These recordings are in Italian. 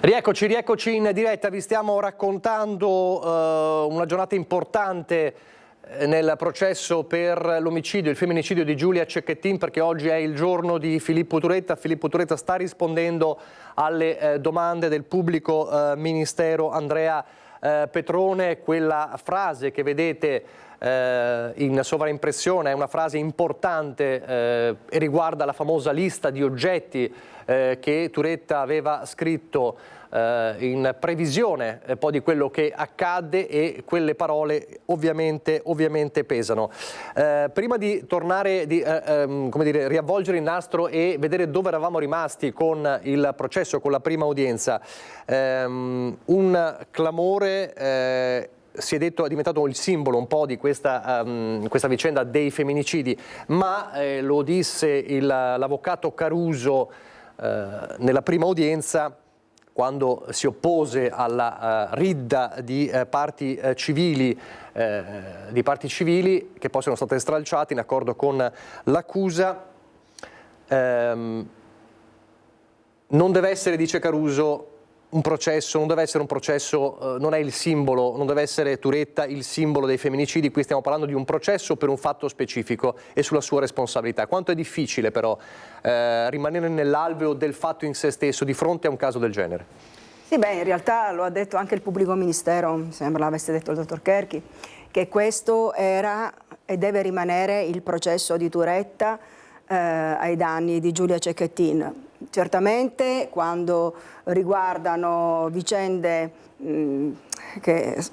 Rieccoci in diretta, vi stiamo raccontando una giornata importante nel processo per l'omicidio, il femminicidio di Giulia Cecchettin, perché oggi è il giorno di Filippo Turetta. Filippo Turetta sta rispondendo alle domande del pubblico ministero Andrea Petrone. Quella frase che vedete in sovraimpressione è una frase importante e riguarda la famosa lista di oggetti che Turetta aveva scritto in previsione poi di quello che accadde, e quelle parole ovviamente pesano. Prima di tornare, come dire, riavvolgere il nastro e vedere dove eravamo rimasti con il processo, con la prima udienza, un clamore si è detto è diventato il simbolo un po' di questa vicenda dei femminicidi, ma lo disse l'avvocato Caruso nella prima udienza, quando si oppose alla ridda di parti civili che poi sono state stralciate in accordo con l'accusa. Non deve essere, dice Caruso, un processo, non deve essere un processo, non è il simbolo, non deve essere Turetta il simbolo dei femminicidi. Qui stiamo parlando di un processo per un fatto specifico e sulla sua responsabilità. Quanto è difficile però rimanere nell'alveo del fatto in se stesso di fronte a un caso del genere? Sì, beh, in realtà lo ha detto anche il pubblico ministero, mi sembra l'avesse detto il dottor Cherchi, che questo era e deve rimanere il processo di Turetta ai danni di Giulia Cecchettin. Certamente quando riguardano vicende che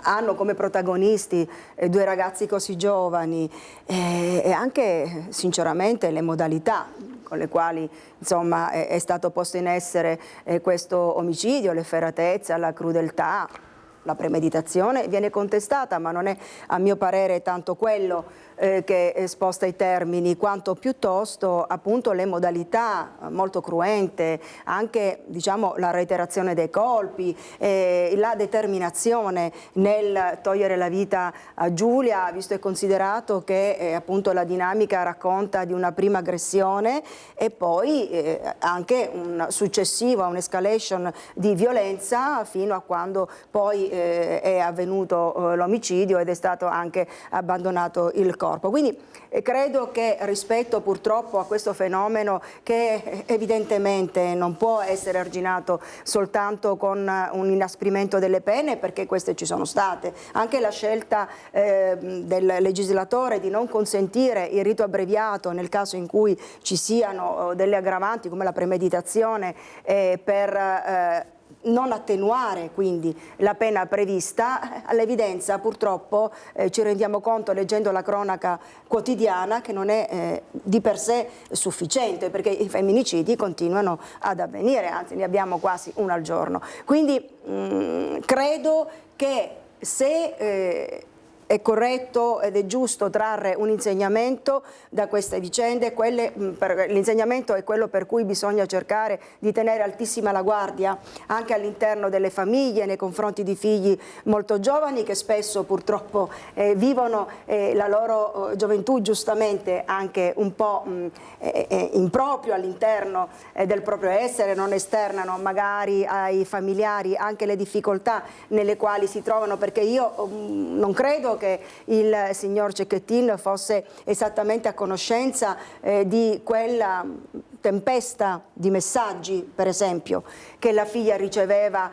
hanno come protagonisti due ragazzi così giovani e anche sinceramente le modalità con le quali insomma è stato posto in essere questo omicidio, l'efferatezza, la crudeltà, la premeditazione viene contestata, ma non è a mio parere tanto quello che sposta i termini, quanto piuttosto appunto le modalità molto cruente, anche diciamo la reiterazione dei colpi, la determinazione nel togliere la vita a Giulia, visto e considerato che appunto la dinamica racconta di una prima aggressione e poi anche un'escalation di violenza fino a quando poi è avvenuto l'omicidio ed è stato anche abbandonato il corpo. Quindi credo che rispetto purtroppo a questo fenomeno, che evidentemente non può essere arginato soltanto con un inasprimento delle pene, perché queste ci sono state, anche la scelta del legislatore di non consentire il rito abbreviato nel caso in cui ci siano delle aggravanti come la premeditazione per non attenuare quindi la pena prevista, all'evidenza purtroppo ci rendiamo conto leggendo la cronaca quotidiana che non è di per sé sufficiente, perché i femminicidi continuano ad avvenire, anzi ne abbiamo quasi uno al giorno. Quindi credo che se è corretto ed è giusto trarre un insegnamento da queste vicende. L'insegnamento è quello per cui bisogna cercare di tenere altissima la guardia anche all'interno delle famiglie nei confronti di figli molto giovani che spesso purtroppo vivono la loro gioventù giustamente anche un po' improprio all'interno del proprio essere, non esternano magari ai familiari anche le difficoltà nelle quali si trovano, perché io non credo che il signor Cecchettin fosse esattamente a conoscenza di quella tempesta di messaggi, per esempio, che la figlia riceveva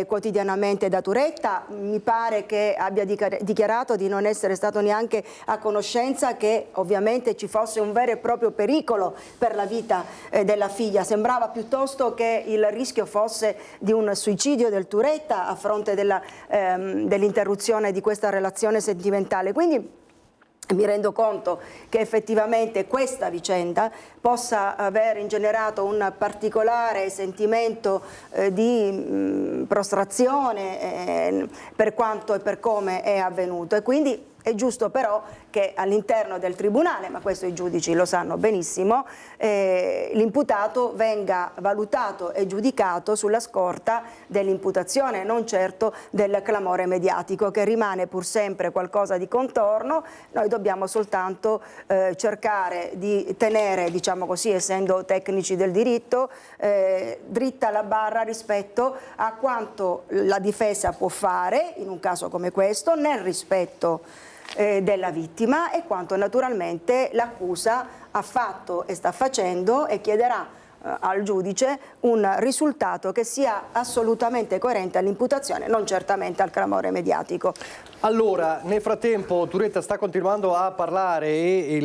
quotidianamente da Turetta. Mi pare che abbia dichiarato di non essere stato neanche a conoscenza che ovviamente ci fosse un vero e proprio pericolo per la vita della figlia. Sembrava piuttosto che il rischio fosse di un suicidio del Turetta a fronte dell'interruzione di questa relazione sentimentale. Quindi mi rendo conto che effettivamente questa vicenda possa aver ingenerato un particolare sentimento di prostrazione per quanto e per come è avvenuto, e quindi è giusto però che all'interno del tribunale, ma questo i giudici lo sanno benissimo, l'imputato venga valutato e giudicato sulla scorta dell'imputazione, non certo del clamore mediatico, che rimane pur sempre qualcosa di contorno. Noi dobbiamo soltanto cercare di tenere, diciamo così, essendo tecnici del diritto, dritta la barra rispetto a quanto la difesa può fare in un caso come questo, nel rispetto della vittima, e quanto naturalmente l'accusa ha fatto e sta facendo, e chiederà al giudice un risultato che sia assolutamente coerente all'imputazione, non certamente al clamore mediatico. Allora, nel frattempo Turetta sta continuando a parlare e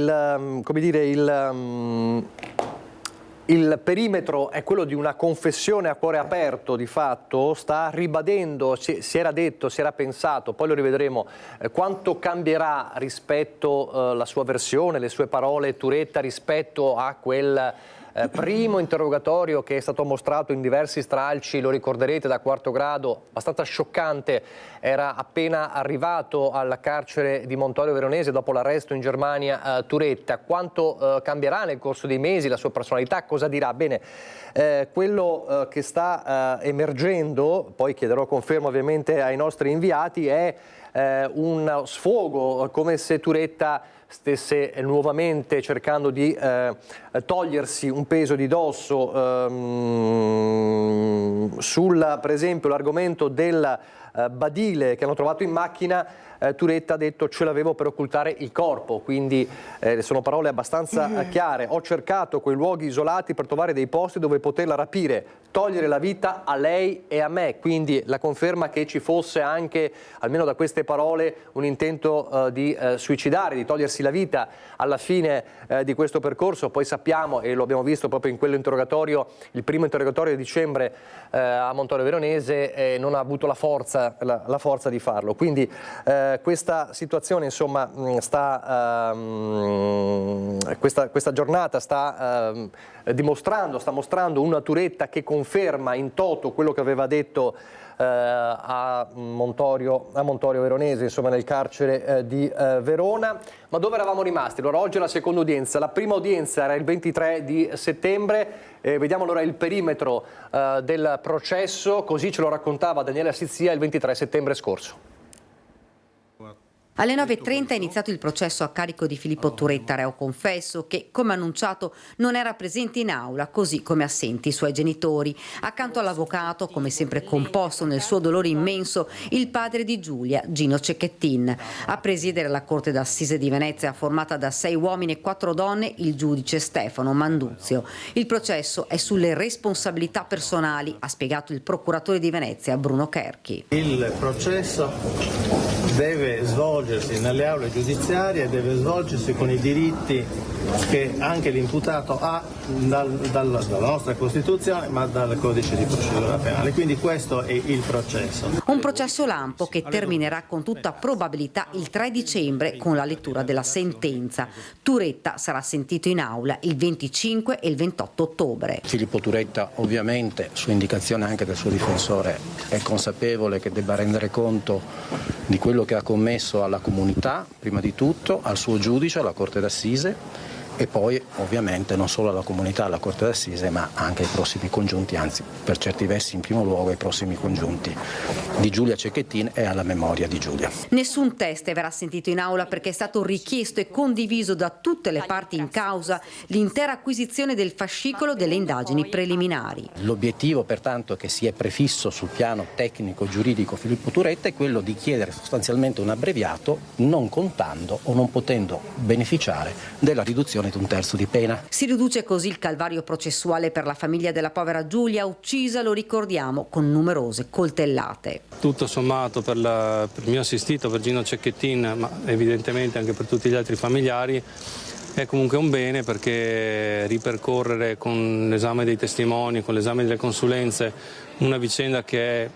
il perimetro è quello di una confessione a cuore aperto, di fatto, sta ribadendo, si era detto, si era pensato, poi lo rivedremo, quanto cambierà rispetto alla sua versione, le sue parole, Turetta, rispetto a quel primo interrogatorio che è stato mostrato in diversi stralci, lo ricorderete, da quarto grado, abbastanza scioccante. Era appena arrivato al carcere di Montorio Veronese dopo l'arresto in Germania. Turetta, quanto cambierà nel corso dei mesi la sua personalità? Cosa dirà? Bene, quello che sta emergendo, poi chiederò conferma ovviamente ai nostri inviati, è un sfogo, come se Turetta stesse nuovamente cercando di togliersi un peso di dosso sul, per esempio, l'argomento del badile che hanno trovato in macchina. Turetta ha detto: ce l'avevo per occultare il corpo, quindi sono parole abbastanza chiare. Ho cercato quei luoghi isolati per trovare dei posti dove poterla rapire, togliere la vita a lei e a me, quindi la conferma che ci fosse anche, almeno da queste parole, un intento di suicidare, di togliersi la vita alla fine di questo percorso. Poi sappiamo, e lo abbiamo visto proprio in quell'interrogatorio, il primo interrogatorio di dicembre a Montorio Veronese, non ha avuto la forza di farlo, quindi questa situazione, insomma, questa giornata sta mostrando una Turetta che conferma in toto quello che aveva detto a Montorio Veronese, insomma, nel carcere di Verona. Ma dove eravamo rimasti? Allora, oggi è la seconda udienza. La prima udienza era il 23 di settembre. Vediamo allora il perimetro del processo, così ce lo raccontava Daniela Sizzia il 23 settembre scorso. Alle 9:30 è iniziato il processo a carico di Filippo Turetta, reo confesso, che, come annunciato, non era presente in aula, così come assenti i suoi genitori. Accanto all'avvocato, come sempre composto nel suo dolore immenso, il padre di Giulia, Gino Cecchettin. A presiedere la Corte d'Assise di Venezia, formata da 6 uomini e 4 donne, il giudice Stefano Manduzio. Il processo è sulle responsabilità personali, ha spiegato il procuratore di Venezia, Bruno Kerchi. Il processo deve svolgersi nelle aule giudiziarie e deve svolgersi con i diritti che anche l'imputato ha dalla nostra Costituzione, ma dal Codice di procedura penale. Quindi questo è il processo. Un processo lampo che terminerà con tutta probabilità il 3 dicembre con la lettura della sentenza. Turetta sarà sentito in aula il 25 e il 28 ottobre. Filippo Turetta, ovviamente, su indicazione anche del suo difensore, è consapevole che debba rendere conto di quello che ha commesso alla comunità, prima di tutto, al suo giudice, alla Corte d'Assise, e poi ovviamente non solo alla comunità, alla Corte d'Assise, ma anche ai prossimi congiunti, anzi per certi versi in primo luogo ai prossimi congiunti di Giulia Cecchettin e alla memoria di Giulia. Nessun test verrà sentito in aula perché è stato richiesto e condiviso da tutte le parti in causa l'intera acquisizione del fascicolo delle indagini preliminari. L'obiettivo pertanto che si è prefisso sul piano tecnico giuridico Filippo Turetta è quello di chiedere sostanzialmente un abbreviato, non contando o non potendo beneficiare della riduzione di 1/3 di pena. Si riduce così il calvario processuale per la famiglia della povera Giulia, uccisa, lo ricordiamo, con numerose coltellate. Tutto sommato per il mio assistito, per Gino Cecchettin, ma evidentemente anche per tutti gli altri familiari, è comunque un bene, perché ripercorrere con l'esame dei testimoni, con l'esame delle consulenze, una vicenda che è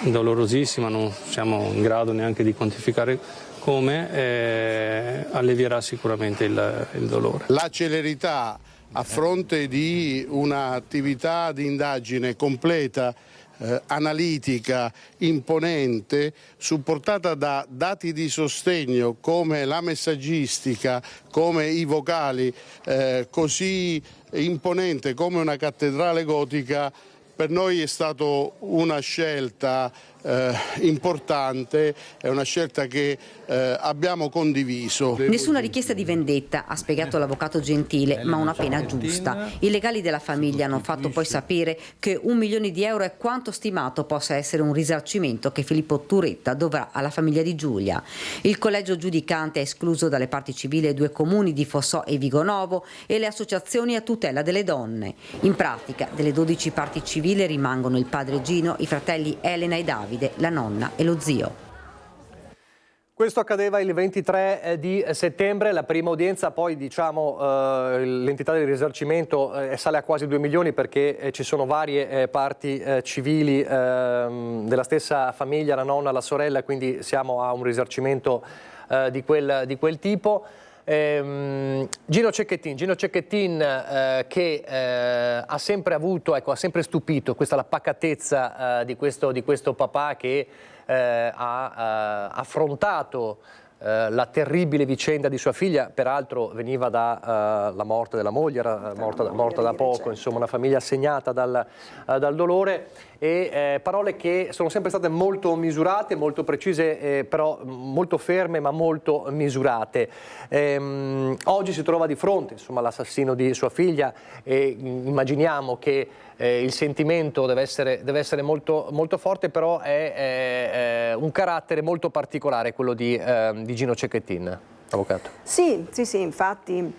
dolorosissima, non siamo in grado neanche di quantificare come, allevierà sicuramente il dolore. La celerità a fronte di un'attività di indagine completa analitica imponente, supportata da dati di sostegno come la messaggistica, come i vocali, così imponente come una cattedrale gotica, per noi è stata una scelta importante, è una scelta che abbiamo condiviso. Nessuna richiesta di vendetta, ha spiegato l'avvocato Gentile, ma una pena giusta. I legali della famiglia hanno fatto poi sapere che 1 milione di euro è quanto stimato possa essere un risarcimento che Filippo Turetta dovrà alla famiglia di Giulia. Il collegio giudicante ha escluso dalle parti civili 2 comuni di Fossò e Vigonovo e le associazioni a tutela delle donne. In pratica, delle 12 parti civili rimangono il padre Gino, i fratelli Elena e Davide, la nonna e lo zio. Questo accadeva il 23 di settembre, la prima udienza, poi l'entità del risarcimento sale a quasi 2 milioni perché ci sono varie parti civili della stessa famiglia, la nonna, la sorella, quindi siamo a un risarcimento di quel tipo. Gino Cecchettin che ha sempre avuto, ha sempre stupito, questa la pacatezza di questo papà che ha affrontato la terribile vicenda di sua figlia, peraltro veniva dalla morte della moglie, era morta da poco, insomma una famiglia segnata dal dolore, e parole che sono sempre state molto misurate, molto precise, però molto ferme ma molto misurate. Oggi si trova di fronte l'assassino di sua figlia e immaginiamo che il sentimento deve essere molto, molto forte, però è un carattere molto particolare quello di Gino Cecchettin, avvocato. Sì, infatti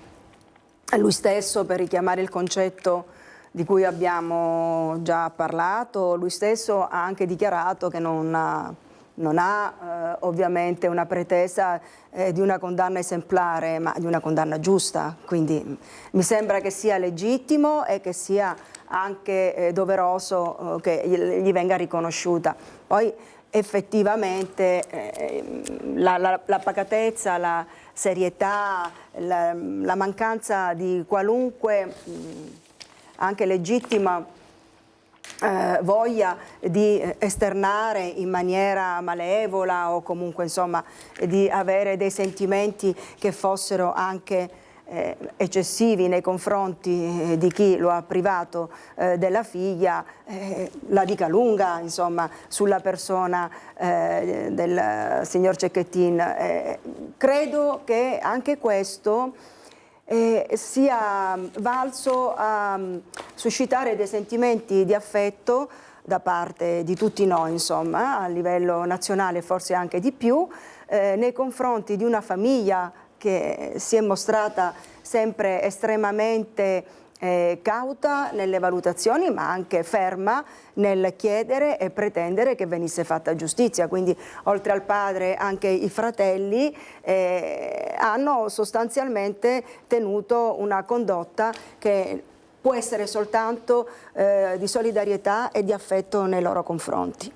lui stesso, per richiamare il concetto di cui abbiamo già parlato, lui stesso ha anche dichiarato che non ha ovviamente una pretesa di una condanna esemplare, ma di una condanna giusta, quindi mi sembra che sia legittimo e che sia anche doveroso che gli venga riconosciuta. Poi effettivamente la pacatezza, la serietà, la mancanza di qualunque anche legittima voglia di esternare in maniera malevola o comunque di avere dei sentimenti che fossero anche eccessivi nei confronti di chi lo ha privato della figlia, la dica lunga sulla persona del signor Cecchettin. Credo che anche questo sia valso a suscitare dei sentimenti di affetto da parte di tutti noi, a livello nazionale forse anche di più, nei confronti di una famiglia che si è mostrata sempre estremamente cauta nelle valutazioni, ma anche ferma nel chiedere e pretendere che venisse fatta giustizia. Quindi oltre al padre anche i fratelli hanno sostanzialmente tenuto una condotta che può essere soltanto di solidarietà e di affetto nei loro confronti.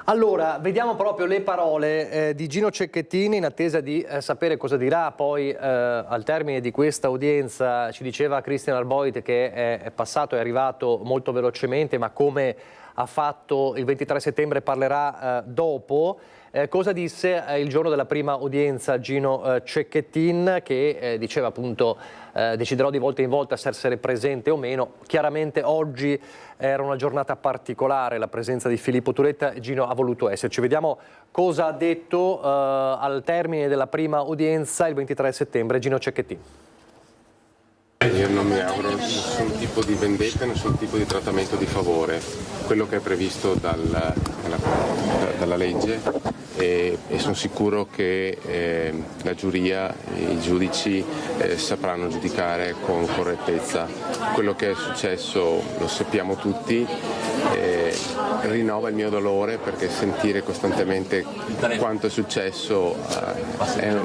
Allora, vediamo proprio le parole di Gino Cecchettin in attesa di sapere cosa dirà poi al termine di questa udienza. Ci diceva Christian Arboit che è passato, è arrivato molto velocemente, ma come ha fatto il 23 settembre parlerà dopo. Cosa disse il giorno della prima udienza Gino Cecchettin, che diceva appunto deciderò di volta in volta se essere presente o meno. Chiaramente oggi era una giornata particolare, la presenza di Filippo Turetta, e Gino ha voluto esserci. Vediamo cosa ha detto al termine della prima udienza il 23 settembre Gino Cecchettin. Io non mi auguro nessun tipo di vendetta, nessun tipo di trattamento di favore, quello che è previsto dalla legge, e sono sicuro che la giuria, i giudici sapranno giudicare con correttezza. Quello che è successo lo sappiamo tutti, rinnova il mio dolore, perché sentire costantemente quanto è successo è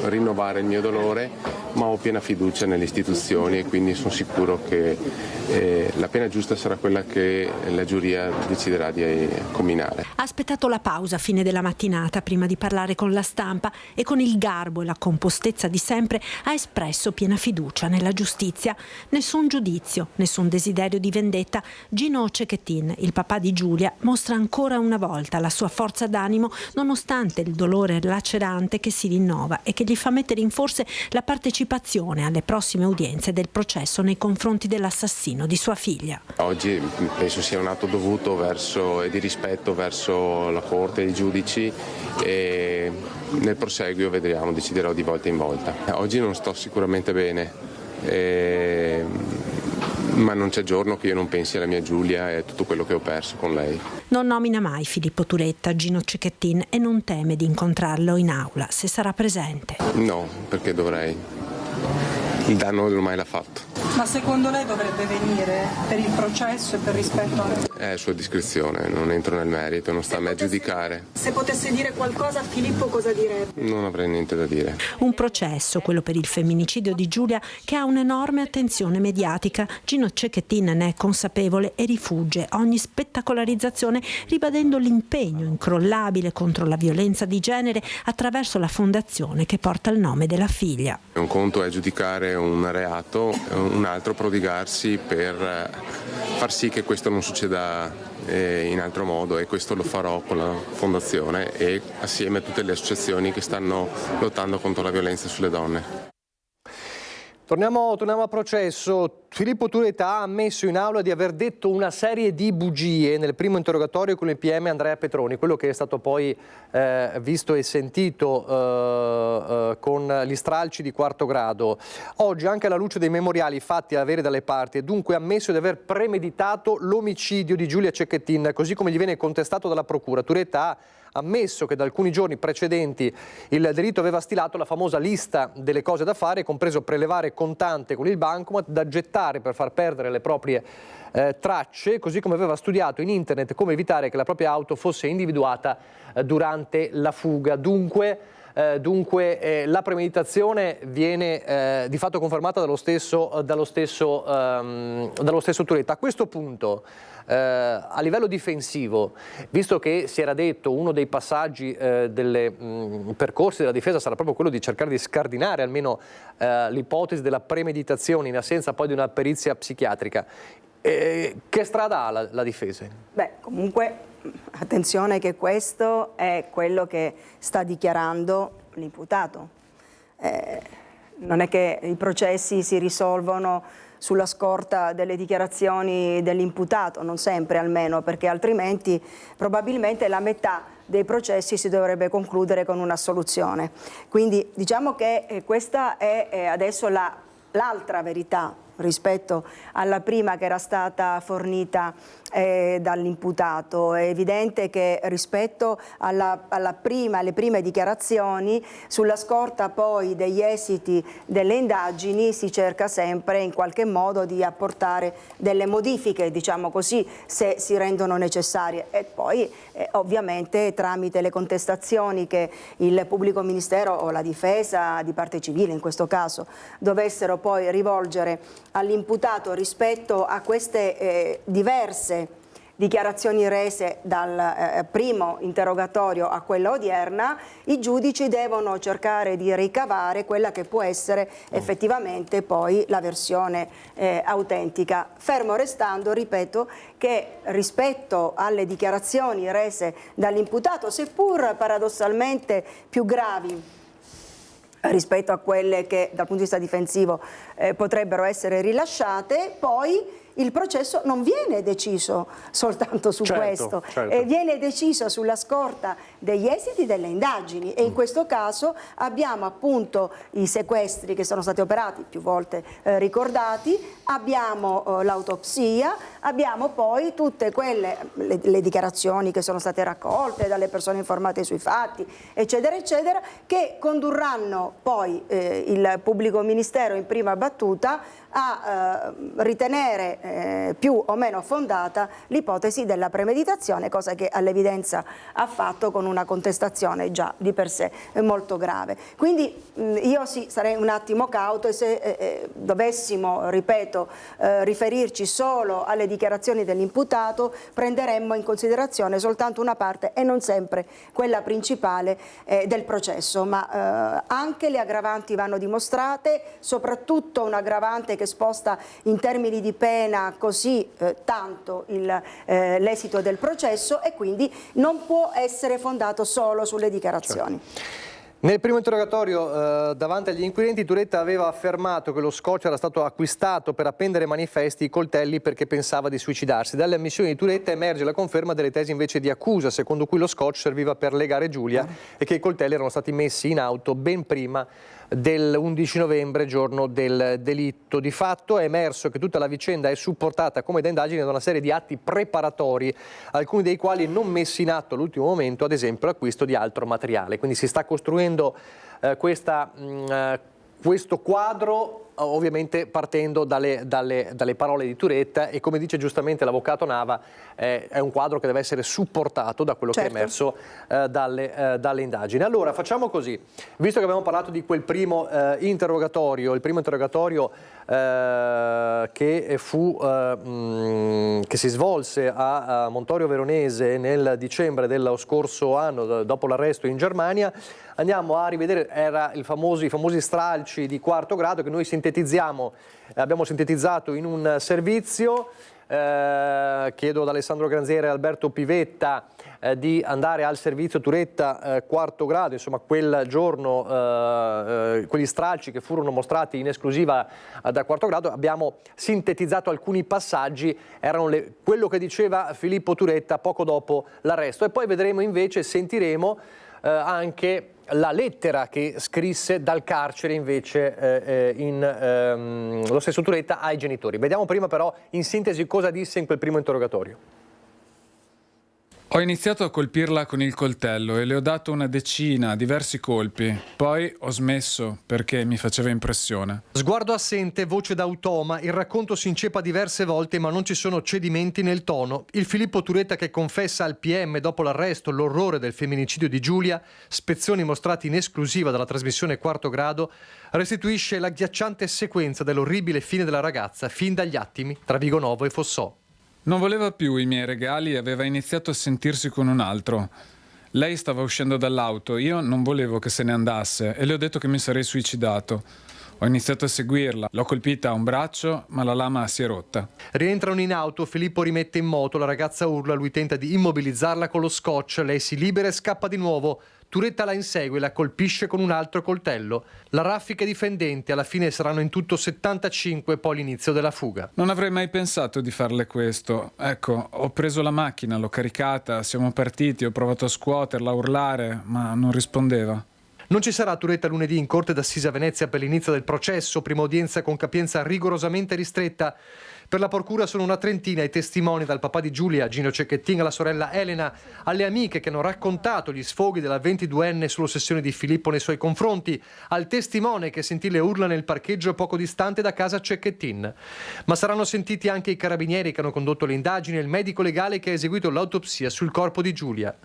rinnovare il mio dolore, ma ho piena fiducia nelle istituzioni e quindi sono sicuro che la pena giusta sarà quella che la giuria deciderà di comminare. Ha aspettato fatto la pausa a fine della mattinata prima di parlare con la stampa e con il garbo e la compostezza di sempre ha espresso piena fiducia nella giustizia. Nessun giudizio, nessun desiderio di vendetta. Gino Cecchettin, il papà di Giulia, mostra ancora una volta la sua forza d'animo nonostante il dolore lacerante che si rinnova e che gli fa mettere in forse la partecipazione alle prossime udienze del processo nei confronti dell'assassino di sua figlia. Oggi penso sia un atto dovuto e di rispetto verso la Corte e i giudici, e nel proseguio vedremo, deciderò di volta in volta. Oggi non sto sicuramente bene, ma non c'è giorno che io non pensi alla mia Giulia e a tutto quello che ho perso con lei. Non nomina mai Filippo Turetta Gino Cecchettin e non teme di incontrarlo in aula se sarà presente. No, perché dovrei. Il danno ormai l'ha fatto. Ma secondo lei dovrebbe venire per il processo e per rispetto a... È a sua discrezione, non entro nel merito, non sta a me giudicare. Se potesse dire qualcosa a Filippo cosa direbbe? Non avrei niente da dire. Un processo, quello per il femminicidio di Giulia, che ha un'enorme attenzione mediatica. Gino Cecchettin ne è consapevole e rifugge ogni spettacolarizzazione, ribadendo l'impegno incrollabile contro la violenza di genere attraverso la fondazione che porta il nome della figlia. Un conto è giudicare un reato, un altro prodigarsi per far sì che questo non succeda in altro modo, e questo lo farò con la fondazione e assieme a tutte le associazioni che stanno lottando contro la violenza sulle donne. Torniamo a processo. Filippo Turetta ha ammesso in aula di aver detto una serie di bugie nel primo interrogatorio con il PM Andrea Petroni, quello che è stato poi visto e sentito con gli stralci di quarto grado. Oggi, anche alla luce dei memoriali fatti avere dalle parti, è dunque ammesso di aver premeditato l'omicidio di Giulia Cecchettin, così come gli viene contestato dalla procura. Turetta ha ammesso che da alcuni giorni precedenti il delitto aveva stilato la famosa lista delle cose da fare, compreso prelevare contante con il bancomat da gettare per far perdere le proprie tracce, così come aveva studiato in internet come evitare che la propria auto fosse individuata durante la fuga. Dunque la premeditazione viene di fatto confermata dallo stesso Turetta. A questo punto, a livello difensivo, visto che si era detto uno dei passaggi dei percorsi della difesa sarà proprio quello di cercare di scardinare almeno l'ipotesi della premeditazione in assenza poi di una perizia psichiatrica, che strada ha la difesa? Beh, comunque attenzione che questo è quello che sta dichiarando l'imputato. Non è che i processi si risolvono sulla scorta delle dichiarazioni dell'imputato, non sempre almeno, perché altrimenti probabilmente la metà dei processi si dovrebbe concludere con un'assoluzione. Quindi diciamo che questa è adesso l'altra verità rispetto alla prima che era stata fornita dall'imputato. È evidente che rispetto alle prime dichiarazioni, sulla scorta poi degli esiti delle indagini si cerca sempre in qualche modo di apportare delle modifiche, diciamo così, se si rendono necessarie, e poi ovviamente tramite le contestazioni che il pubblico ministero o la difesa di parte civile in questo caso dovessero poi rivolgere all'imputato rispetto a queste diverse dichiarazioni rese dal primo interrogatorio a quella odierna, i giudici devono cercare di ricavare quella che può essere effettivamente poi la versione autentica, fermo restando, ripeto, che rispetto alle dichiarazioni rese dall'imputato, seppur paradossalmente più gravi rispetto a quelle che dal punto di vista difensivo potrebbero essere rilasciate, poi il processo non viene deciso soltanto su questo, viene deciso sulla scorta degli esiti delle indagini, e in questo caso abbiamo appunto i sequestri che sono stati operati, più volte ricordati, abbiamo l'autopsia, abbiamo poi tutte quelle le dichiarazioni che sono state raccolte dalle persone informate sui fatti, eccetera eccetera, che condurranno poi il pubblico ministero in prima battuta a ritenere più o meno fondata l'ipotesi della premeditazione, cosa che all'evidenza ha fatto con una contestazione già di per sé molto grave. Quindi io sì, sarei un attimo cauto, e se dovessimo, ripeto, riferirci solo alle dichiarazioni dell'imputato, prenderemmo in considerazione soltanto una parte e non sempre quella principale del processo, ma anche le aggravanti vanno dimostrate, soprattutto un'aggravante che sposta in termini di pena così tanto l'esito del processo, e quindi non può essere fondato solo sulle dichiarazioni. Certo. Nel primo interrogatorio davanti agli inquirenti Turetta aveva affermato che lo scotch era stato acquistato per appendere manifesti e coltelli perché pensava di suicidarsi. Dalle ammissioni di Turetta emerge la conferma delle tesi invece di accusa, secondo cui lo scotch serviva per legare Giulia e che i coltelli erano stati messi in auto ben prima del'11 novembre, giorno del delitto. Di fatto è emerso che tutta la vicenda è supportata come da indagine da una serie di atti preparatori, alcuni dei quali non messi in atto all'ultimo momento, ad esempio l'acquisto di altro materiale. Quindi si sta costruendo questo quadro, ovviamente partendo dalle parole di Turetta, e come dice giustamente l'avvocato Nava è un quadro che deve essere supportato da quello che è emerso dalle indagini. Allora facciamo così, visto che abbiamo parlato di quel primo interrogatorio, il primo interrogatorio che si svolse a Montorio Veronese nel dicembre dello scorso anno, dopo l'arresto in Germania, andiamo a rivedere i famosi stralci di quarto grado che noi abbiamo sintetizzato in un servizio. Chiedo ad Alessandro Granziere e Alberto Pivetta di andare al servizio Turetta quarto grado, insomma quel giorno quegli stralci che furono mostrati in esclusiva da quarto grado. Abbiamo sintetizzato alcuni passaggi, erano quello che diceva Filippo Turetta poco dopo l'arresto, e poi vedremo invece, sentiremo anche la lettera che scrisse dal carcere invece lo stesso Turetta ai genitori. Vediamo prima però in sintesi cosa disse in quel primo interrogatorio. Ho iniziato a colpirla con il coltello e le ho dato una decina, diversi colpi. Poi ho smesso perché mi faceva impressione. Sguardo assente, voce d'automa, il racconto si inceppa diverse volte ma non ci sono cedimenti nel tono. Il Filippo Turetta che confessa al PM dopo l'arresto l'orrore del femminicidio di Giulia, spezzoni mostrati in esclusiva dalla trasmissione Quarto Grado, restituisce l'agghiacciante sequenza dell'orribile fine della ragazza fin dagli attimi tra Vigonovo e Fossò. Non voleva più i miei regali e aveva iniziato a sentirsi con un altro. Lei stava uscendo dall'auto, io non volevo che se ne andasse e le ho detto che mi sarei suicidato. Ho iniziato a seguirla, l'ho colpita a un braccio, ma la lama si è rotta. Rientrano in auto, Filippo rimette in moto, la ragazza urla, lui tenta di immobilizzarla con lo scotch, lei si libera e scappa di nuovo. Turetta la insegue e la colpisce con un altro coltello. La raffica è difendente, alla fine saranno in tutto 75, poi l'inizio della fuga. Non avrei mai pensato di farle questo. Ecco, ho preso la macchina, l'ho caricata, siamo partiti, ho provato a scuoterla, a urlare, ma non rispondeva. Non ci sarà Turetta lunedì in Corte d'Assise a Venezia per l'inizio del processo, prima udienza con capienza rigorosamente ristretta. Per la procura sono una trentina i testimoni, dal papà di Giulia, Gino Cecchettin, alla sorella Elena, alle amiche che hanno raccontato gli sfoghi della 22enne sull'ossessione di Filippo nei suoi confronti, al testimone che sentì le urla nel parcheggio poco distante da casa Cecchettin. Ma saranno sentiti anche i carabinieri che hanno condotto le indagini e il medico legale che ha eseguito l'autopsia sul corpo di Giulia.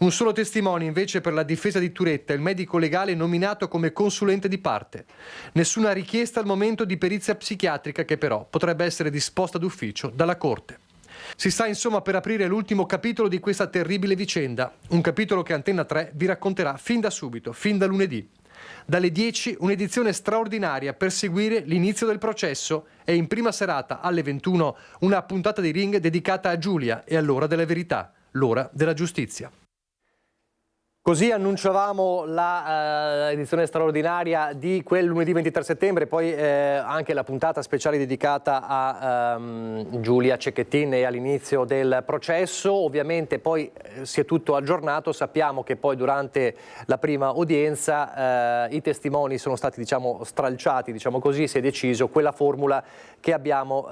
Un solo testimone invece per la difesa di Turetta, il medico legale nominato come consulente di parte. Nessuna richiesta al momento di perizia psichiatrica che però potrebbe essere disposta d'ufficio dalla Corte. Si sta insomma per aprire l'ultimo capitolo di questa terribile vicenda, un capitolo che Antenna 3 vi racconterà fin da subito, fin da lunedì. Dalle 10 un'edizione straordinaria per seguire l'inizio del processo e in prima serata alle 21 una puntata di Ring dedicata a Giulia e all'ora della verità, l'ora della giustizia. Così annunciavamo l'edizione straordinaria di quel lunedì 23 settembre, poi anche la puntata speciale dedicata a Giulia Cecchettin e all'inizio del processo. Ovviamente poi si è tutto aggiornato, sappiamo che poi durante la prima udienza i testimoni sono stati stralciati, così, si è deciso quella formula che abbiamo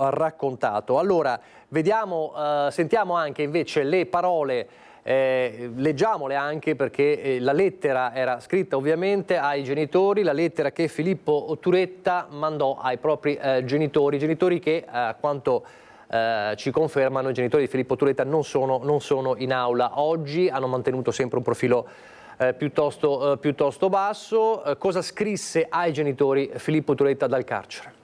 raccontato. Allora, Sentiamo anche invece le parole, leggiamole anche perché la lettera era scritta ovviamente ai genitori, la lettera che Filippo Turetta mandò ai propri genitori che a quanto ci confermano i genitori di Filippo Turetta non sono in aula oggi, hanno mantenuto sempre un profilo piuttosto basso. Cosa scrisse ai genitori Filippo Turetta dal carcere?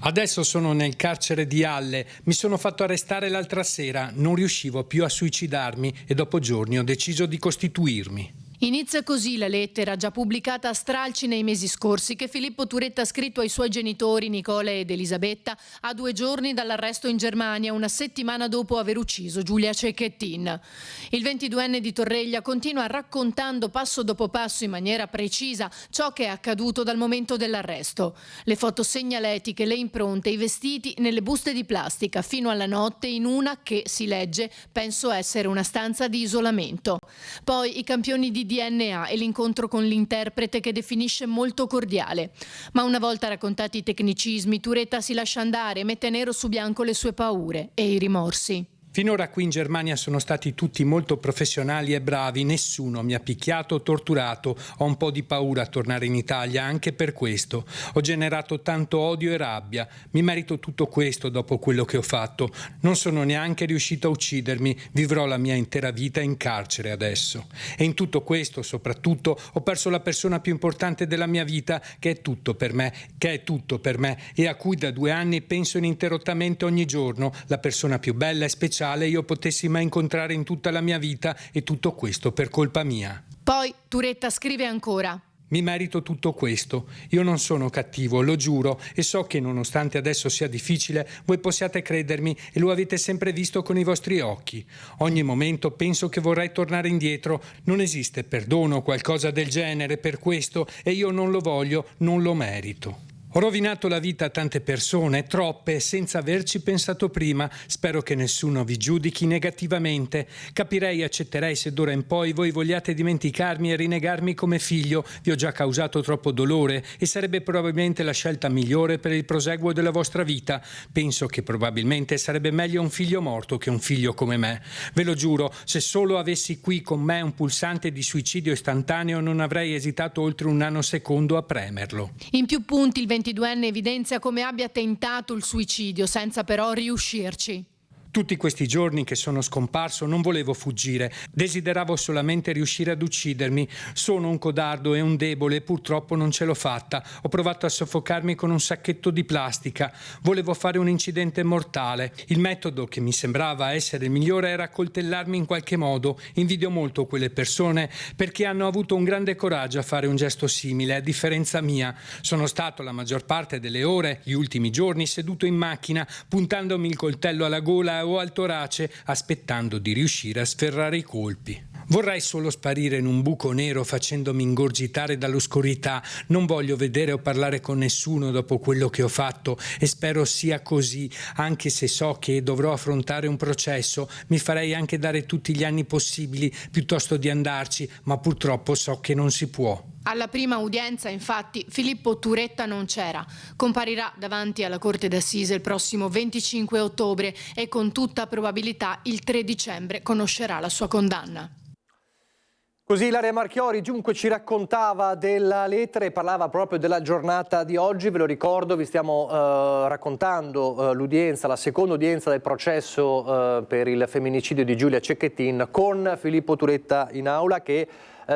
Adesso sono nel carcere di Halle, mi sono fatto arrestare l'altra sera, non riuscivo più a suicidarmi e dopo giorni ho deciso di costituirmi. Inizia così la lettera, già pubblicata a stralci nei mesi scorsi, che Filippo Turetta ha scritto ai suoi genitori Nicola ed Elisabetta a 2 giorni dall'arresto in Germania, una settimana dopo aver ucciso Giulia Cecchettin. Il 22enne di Torreglia continua raccontando passo dopo passo in maniera precisa ciò che è accaduto dal momento dell'arresto. Le foto segnaletiche, le impronte, i vestiti nelle buste di plastica fino alla notte in una che, si legge, penso essere una stanza di isolamento. Poi i campioni di DNA e l'incontro con l'interprete che definisce molto cordiale. Ma una volta raccontati i tecnicismi, Turetta si lascia andare e mette nero su bianco le sue paure e i rimorsi. Finora qui in Germania sono stati tutti molto professionali e bravi, nessuno mi ha picchiato o torturato, ho un po' di paura a tornare in Italia anche per questo, ho generato tanto odio e rabbia, mi merito tutto questo dopo quello che ho fatto, non sono neanche riuscito a uccidermi, vivrò la mia intera vita in carcere adesso e in tutto questo soprattutto ho perso la persona più importante della mia vita che è tutto per me e a cui da 2 anni penso ininterrottamente ogni giorno, la persona più bella e speciale io potessi mai incontrare in tutta la mia vita e tutto questo per colpa mia. Poi Turetta scrive ancora: mi merito tutto questo, io non sono cattivo, lo giuro, e so che nonostante adesso sia difficile, voi possiate credermi e lo avete sempre visto con i vostri occhi. Ogni momento penso che vorrei tornare indietro, non esiste perdono o qualcosa del genere per questo e io non lo voglio, non lo merito. Ho rovinato la vita a tante persone, troppe, senza averci pensato prima. Spero che nessuno vi giudichi negativamente. Capirei e accetterei se d'ora in poi voi vogliate dimenticarmi e rinegarmi come figlio. Vi ho già causato troppo dolore e sarebbe probabilmente la scelta migliore per il proseguo della vostra vita. Penso che probabilmente sarebbe meglio un figlio morto che un figlio come me. Ve lo giuro, se solo avessi qui con me un pulsante di suicidio istantaneo non avrei esitato oltre un nanosecondo a premerlo. In più punti il 22enne evidenzia come abbia tentato il suicidio senza però riuscirci. Tutti questi giorni che sono scomparso non volevo fuggire, desideravo solamente riuscire ad uccidermi. Sono un codardo e un debole e purtroppo non ce l'ho fatta. Ho provato a soffocarmi con un sacchetto di plastica. Volevo fare un incidente mortale. Il metodo che mi sembrava essere il migliore era accoltellarmi in qualche modo. Invidio molto quelle persone perché hanno avuto un grande coraggio a fare un gesto simile, a differenza mia. Sono stato la maggior parte delle ore, gli ultimi giorni, seduto in macchina, puntandomi il coltello alla gola o al torace, aspettando di riuscire a sferrare i colpi. Vorrei solo sparire in un buco nero facendomi ingorgitare dall'oscurità. Non voglio vedere o parlare con nessuno dopo quello che ho fatto e spero sia così, anche se so che dovrò affrontare un processo. Mi farei anche dare tutti gli anni possibili piuttosto di andarci, ma purtroppo so che non si può. Alla prima udienza, infatti, Filippo Turetta non c'era. Comparirà davanti alla Corte d'Assise il prossimo 25 ottobre e con tutta probabilità il 3 dicembre conoscerà la sua condanna. Così Ilaria Marchiori dunque ci raccontava della lettera e parlava proprio della giornata di oggi. Ve lo ricordo, vi stiamo raccontando l'udienza, la seconda udienza del processo per il femminicidio di Giulia Cecchettin con Filippo Turetta in aula che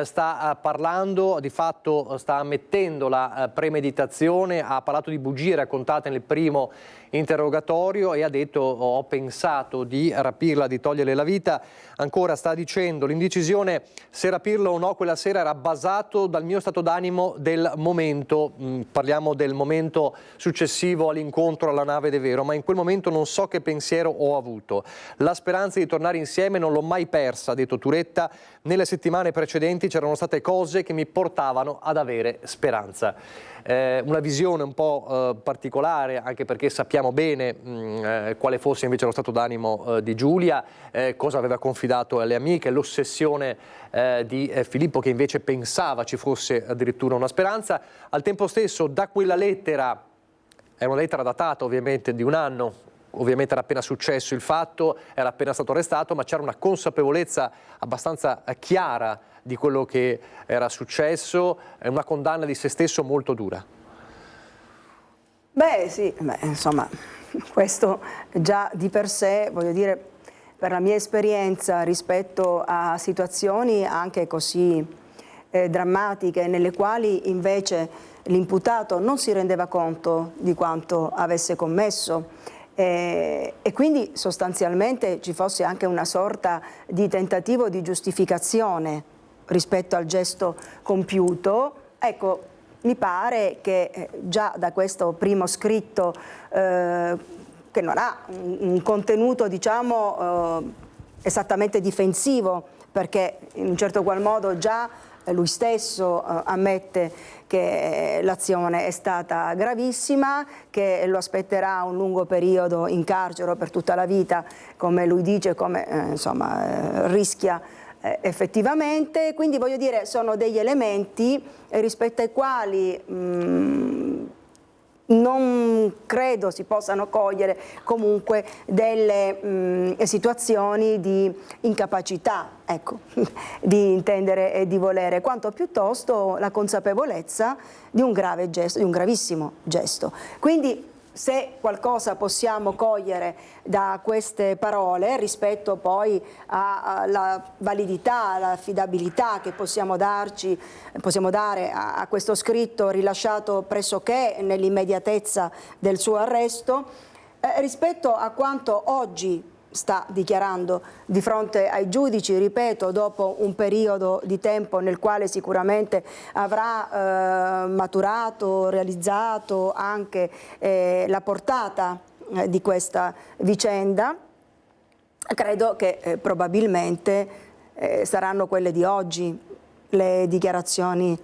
sta parlando, di fatto sta ammettendo la premeditazione, ha parlato di bugie raccontate nel primo interrogatorio e ha detto ho pensato di rapirla, di toglierle la vita. Ancora sta dicendo l'indecisione se rapirla o no quella sera era basato dal mio stato d'animo del momento, parliamo del momento successivo all'incontro alla nave De Vero, ma in quel momento non so che pensiero ho avuto. La speranza di tornare insieme non l'ho mai persa, ha detto Turetta, nelle settimane precedenti c'erano state cose che mi portavano ad avere speranza. Una visione un po' particolare, anche perché sappiamo bene quale fosse invece lo stato d'animo di Giulia, cosa aveva confidato alle amiche, l'ossessione di Filippo che invece pensava ci fosse addirittura una speranza. Al tempo stesso da quella lettera, è una lettera datata ovviamente di 1 anno, ovviamente era appena successo il fatto, era appena stato arrestato, ma c'era una consapevolezza abbastanza chiara di quello che era successo, e una condanna di se stesso molto dura. Beh sì, insomma, questo già di per sé, voglio dire, per la mia esperienza rispetto a situazioni anche così drammatiche, nelle quali invece l'imputato non si rendeva conto di quanto avesse commesso, e quindi sostanzialmente ci fosse anche una sorta di tentativo di giustificazione rispetto al gesto compiuto, ecco, mi pare che già da questo primo scritto, che non ha un contenuto, diciamo, esattamente difensivo, perché in un certo qual modo già lui stesso ammette che l'azione è stata gravissima, che lo aspetterà un lungo periodo in carcere per tutta la vita, come lui dice, come insomma rischia effettivamente. Quindi voglio dire, sono degli elementi rispetto ai quali non credo si possano cogliere comunque delle situazioni di incapacità, ecco, di intendere e di volere, quanto piuttosto la consapevolezza di un grave gesto, di un gravissimo gesto. Quindi se qualcosa possiamo cogliere da queste parole rispetto poi alla validità, all'affidabilità che possiamo dare a questo scritto rilasciato pressoché nell'immediatezza del suo arresto, rispetto a quanto oggi sta dichiarando di fronte ai giudici, ripeto, dopo un periodo di tempo nel quale sicuramente avrà maturato, realizzato anche la portata di questa vicenda, credo che probabilmente saranno quelle di oggi le dichiarazioni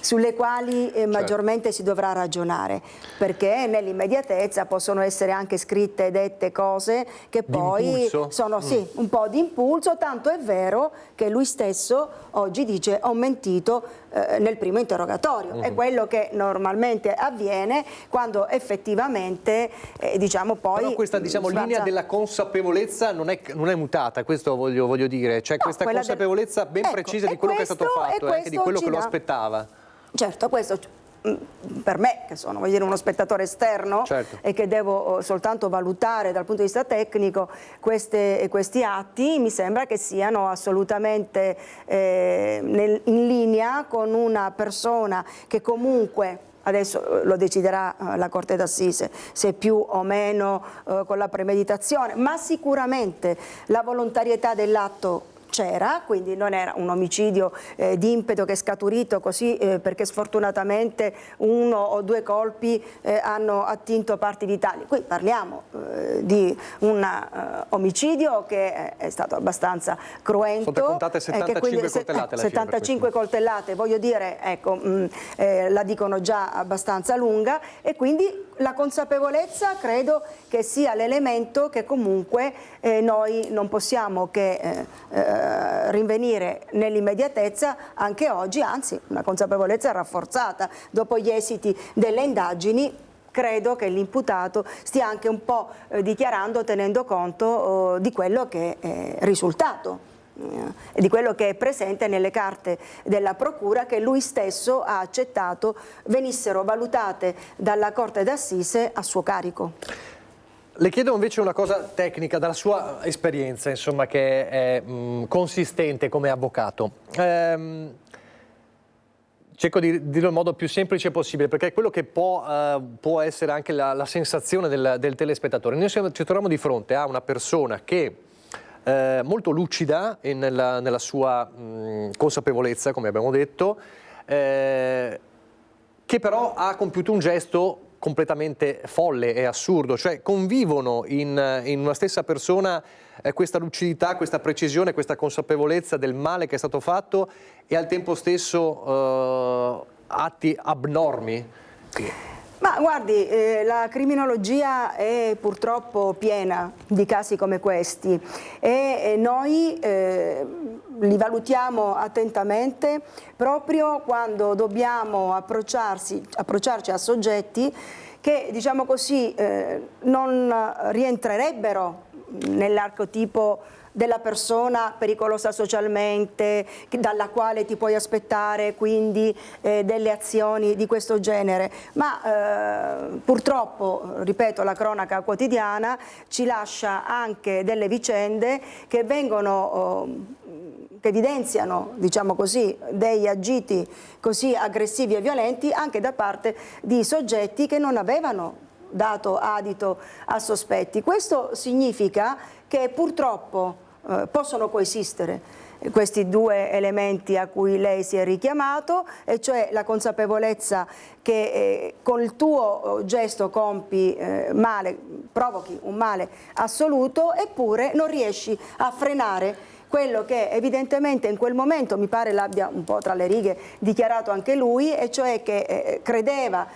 sulle quali maggiormente si dovrà ragionare, perché nell'immediatezza possono essere anche scritte e dette cose che poi sono un po' di impulso, tanto è vero che lui stesso oggi dice ho mentito nel primo interrogatorio. È quello che normalmente avviene quando effettivamente diciamo poi... Però questa linea della consapevolezza non è mutata, questo voglio dire, cioè questa consapevolezza ben precisa di quello che è stato fatto e anche di quello che lo aspettava. Certo, questo per me, che sono uno spettatore esterno e che devo soltanto valutare dal punto di vista tecnico questi atti, mi sembra che siano assolutamente in linea con una persona che comunque, adesso lo deciderà la Corte d'Assise, se più o meno con la premeditazione, ma sicuramente la volontarietà dell'atto c'era, quindi non era un omicidio di impeto che è scaturito così perché sfortunatamente uno o due colpi hanno attinto parti vitali. Qui parliamo di un omicidio che è stato abbastanza cruento. Sono contate 75 coltellate. 75 coltellate, voglio dire, ecco, la dicono già abbastanza lunga, e quindi la consapevolezza credo che sia l'elemento che comunque noi non possiamo che rinvenire nell'immediatezza anche oggi, anzi una consapevolezza rafforzata dopo gli esiti delle indagini. Credo che l'imputato stia anche un po' dichiarando, tenendo conto di quello che è risultato e di quello che è presente nelle carte della Procura, che lui stesso ha accettato venissero valutate dalla Corte d'Assise a suo carico. Le chiedo invece una cosa tecnica, dalla sua esperienza, insomma, che è consistente come avvocato. Cerco di dirlo in modo più semplice possibile, perché è quello che può essere anche la sensazione del telespettatore. Noi ci troviamo di fronte a una persona che molto lucida nella sua consapevolezza, come abbiamo detto, che però ha compiuto un gesto completamente folle e assurdo, cioè convivono in una stessa persona questa lucidità, questa precisione, questa consapevolezza del male che è stato fatto e al tempo stesso atti abnormi. Ma guardi, la criminologia è purtroppo piena di casi come questi e noi li valutiamo attentamente proprio quando dobbiamo approcciarci a soggetti che, diciamo così, non rientrerebbero nell'archetipo della persona pericolosa socialmente, dalla quale ti puoi aspettare quindi delle azioni di questo genere, ma purtroppo, ripeto, la cronaca quotidiana ci lascia anche delle vicende che che evidenziano, diciamo così, degli agiti così aggressivi e violenti anche da parte di soggetti che non avevano dato adito a sospetti. Questo significa che purtroppo possono coesistere questi due elementi a cui lei si è richiamato, e cioè la consapevolezza che con il tuo gesto compi male, provochi un male assoluto, eppure non riesci a frenare quello che evidentemente in quel momento, mi pare l'abbia un po' tra le righe dichiarato anche lui, e cioè che credeva,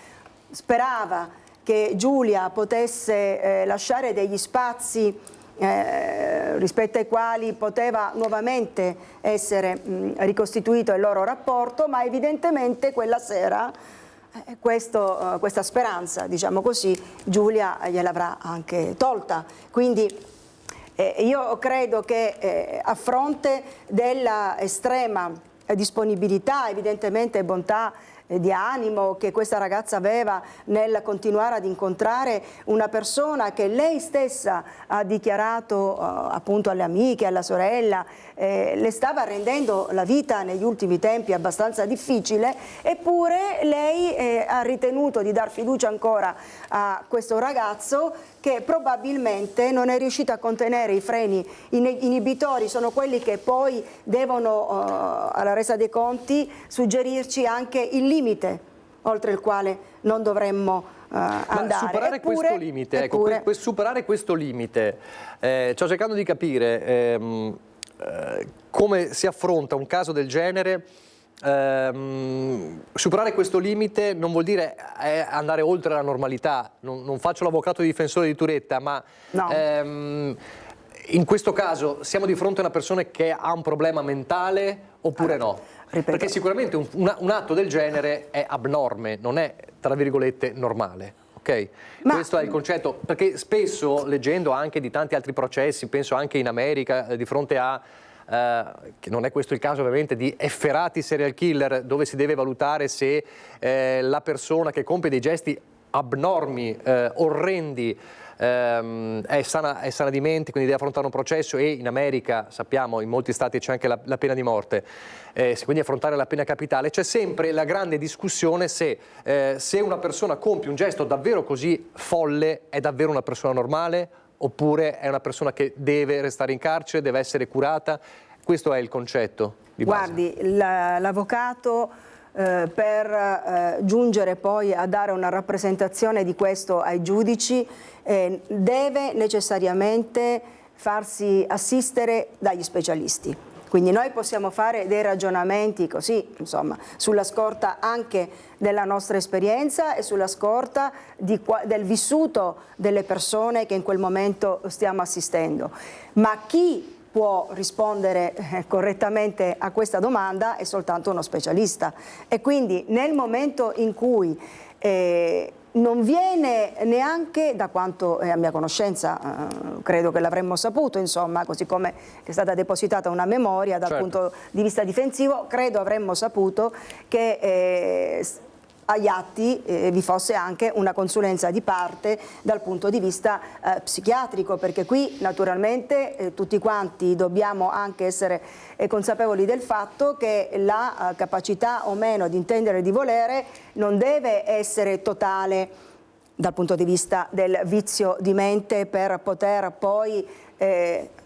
sperava che Giulia potesse lasciare degli spazi rispetto ai quali poteva nuovamente essere ricostituito il loro rapporto, ma evidentemente quella sera questa speranza, diciamo così, Giulia gliel'avrà anche tolta. Quindi io credo che a fronte della estrema disponibilità, evidentemente bontà di animo che questa ragazza aveva nel continuare ad incontrare una persona che lei stessa ha dichiarato appunto alle amiche, alla sorella, le stava rendendo la vita negli ultimi tempi abbastanza difficile, eppure lei ha ritenuto di dar fiducia ancora a questo ragazzo che probabilmente non è riuscito a contenere i freni inibitori, sono quelli che poi devono alla resa dei conti suggerirci anche il limite oltre il quale non dovremmo andare. Superare questo limite, superare questo limite, sto cercando di capire come si affronta un caso del genere. Superare questo limite non vuol dire andare oltre la normalità, non faccio l'avvocato difensore di Turetta, ma no. In questo caso siamo di fronte a una persona che ha un problema mentale oppure no? Ripeto. Perché sicuramente un atto del genere è abnorme, non è tra virgolette normale. Okay? Questo è il concetto, perché spesso leggendo anche di tanti altri processi, penso anche in America, di fronte a che non è questo il caso ovviamente, di efferati serial killer, dove si deve valutare se la persona che compie dei gesti abnormi, orrendi, è sana di mente, quindi deve affrontare un processo, e in America sappiamo in molti stati c'è anche la pena di morte, quindi affrontare la pena capitale. C'è sempre la grande discussione se una persona compie un gesto davvero così folle è davvero una persona normale oppure è una persona che deve restare in carcere, deve essere curata. Questo è il concetto di base. Guardi, l'avvocato per giungere poi a dare una rappresentazione di questo ai giudici deve necessariamente farsi assistere dagli specialisti. Quindi noi possiamo fare dei ragionamenti così, insomma, sulla scorta anche della nostra esperienza e sulla scorta del vissuto delle persone che in quel momento stiamo assistendo. Ma chi può rispondere correttamente a questa domanda è soltanto uno specialista. E quindi nel momento in cui non viene neanche, da quanto è a mia conoscenza, credo che l'avremmo saputo, insomma, così come è stata depositata una memoria dal punto di vista difensivo, credo avremmo saputo che agli atti vi fosse anche una consulenza di parte dal punto di vista psichiatrico, perché qui naturalmente tutti quanti dobbiamo anche essere consapevoli del fatto che la capacità o meno di intendere e di volere non deve essere totale dal punto di vista del vizio di mente per poter poi